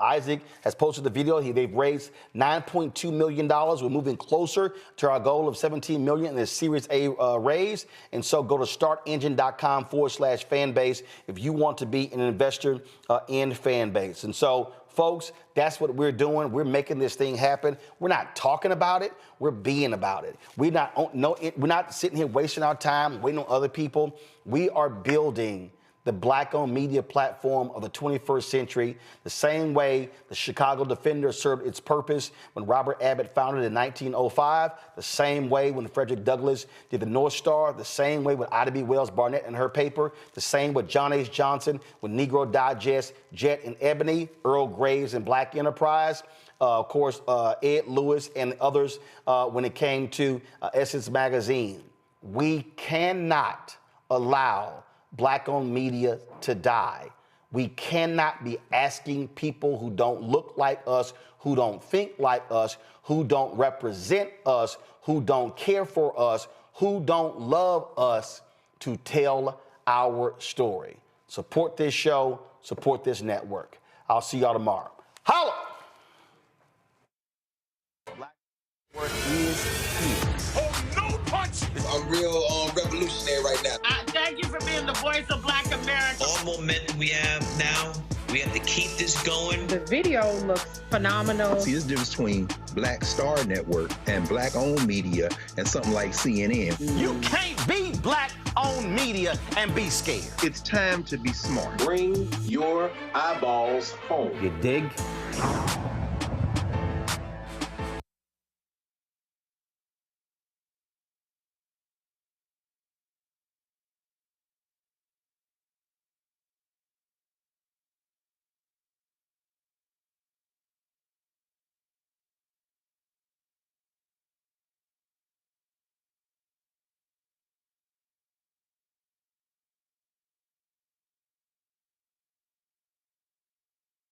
Isaac has posted the video. They've raised $9.2 million. We're moving closer to our goal of $17 million in this Series A raise. And so go to startengine.com/Fanbase if you want to be an investor in Fanbase. And so, folks, that's what we're doing. We're making this thing happen. We're not talking about it. We're being about it. We're not sitting here wasting our time waiting on other people. We are building the black-owned media platform of the 21st century, the same way the Chicago Defender served its purpose when Robert Abbott founded it in 1905, the same way when Frederick Douglass did the North Star, the same way with Ida B. Wells Barnett and her paper, the same with John H. Johnson with Negro Digest, Jet and Ebony, Earl Graves and Black Enterprise, of course, Ed Lewis and others when it came to Essence Magazine. We cannot allow black-owned media to die. We cannot be asking people who don't look like us, who don't think like us, who don't represent us, who don't care for us, who don't love us to tell our story. Support this show, support this network. I'll see y'all tomorrow. Holla! Black Network is here. Oh, no punch! I'm real revolutionary right now. Thank you for being the voice of Black America. All momentum we have now, we have to keep this going. The video looks phenomenal. See, this difference between Black Star Network and black-owned media and something like CNN. You can't be black-owned media and be scared. It's time to be smart. Bring your eyeballs home. You dig?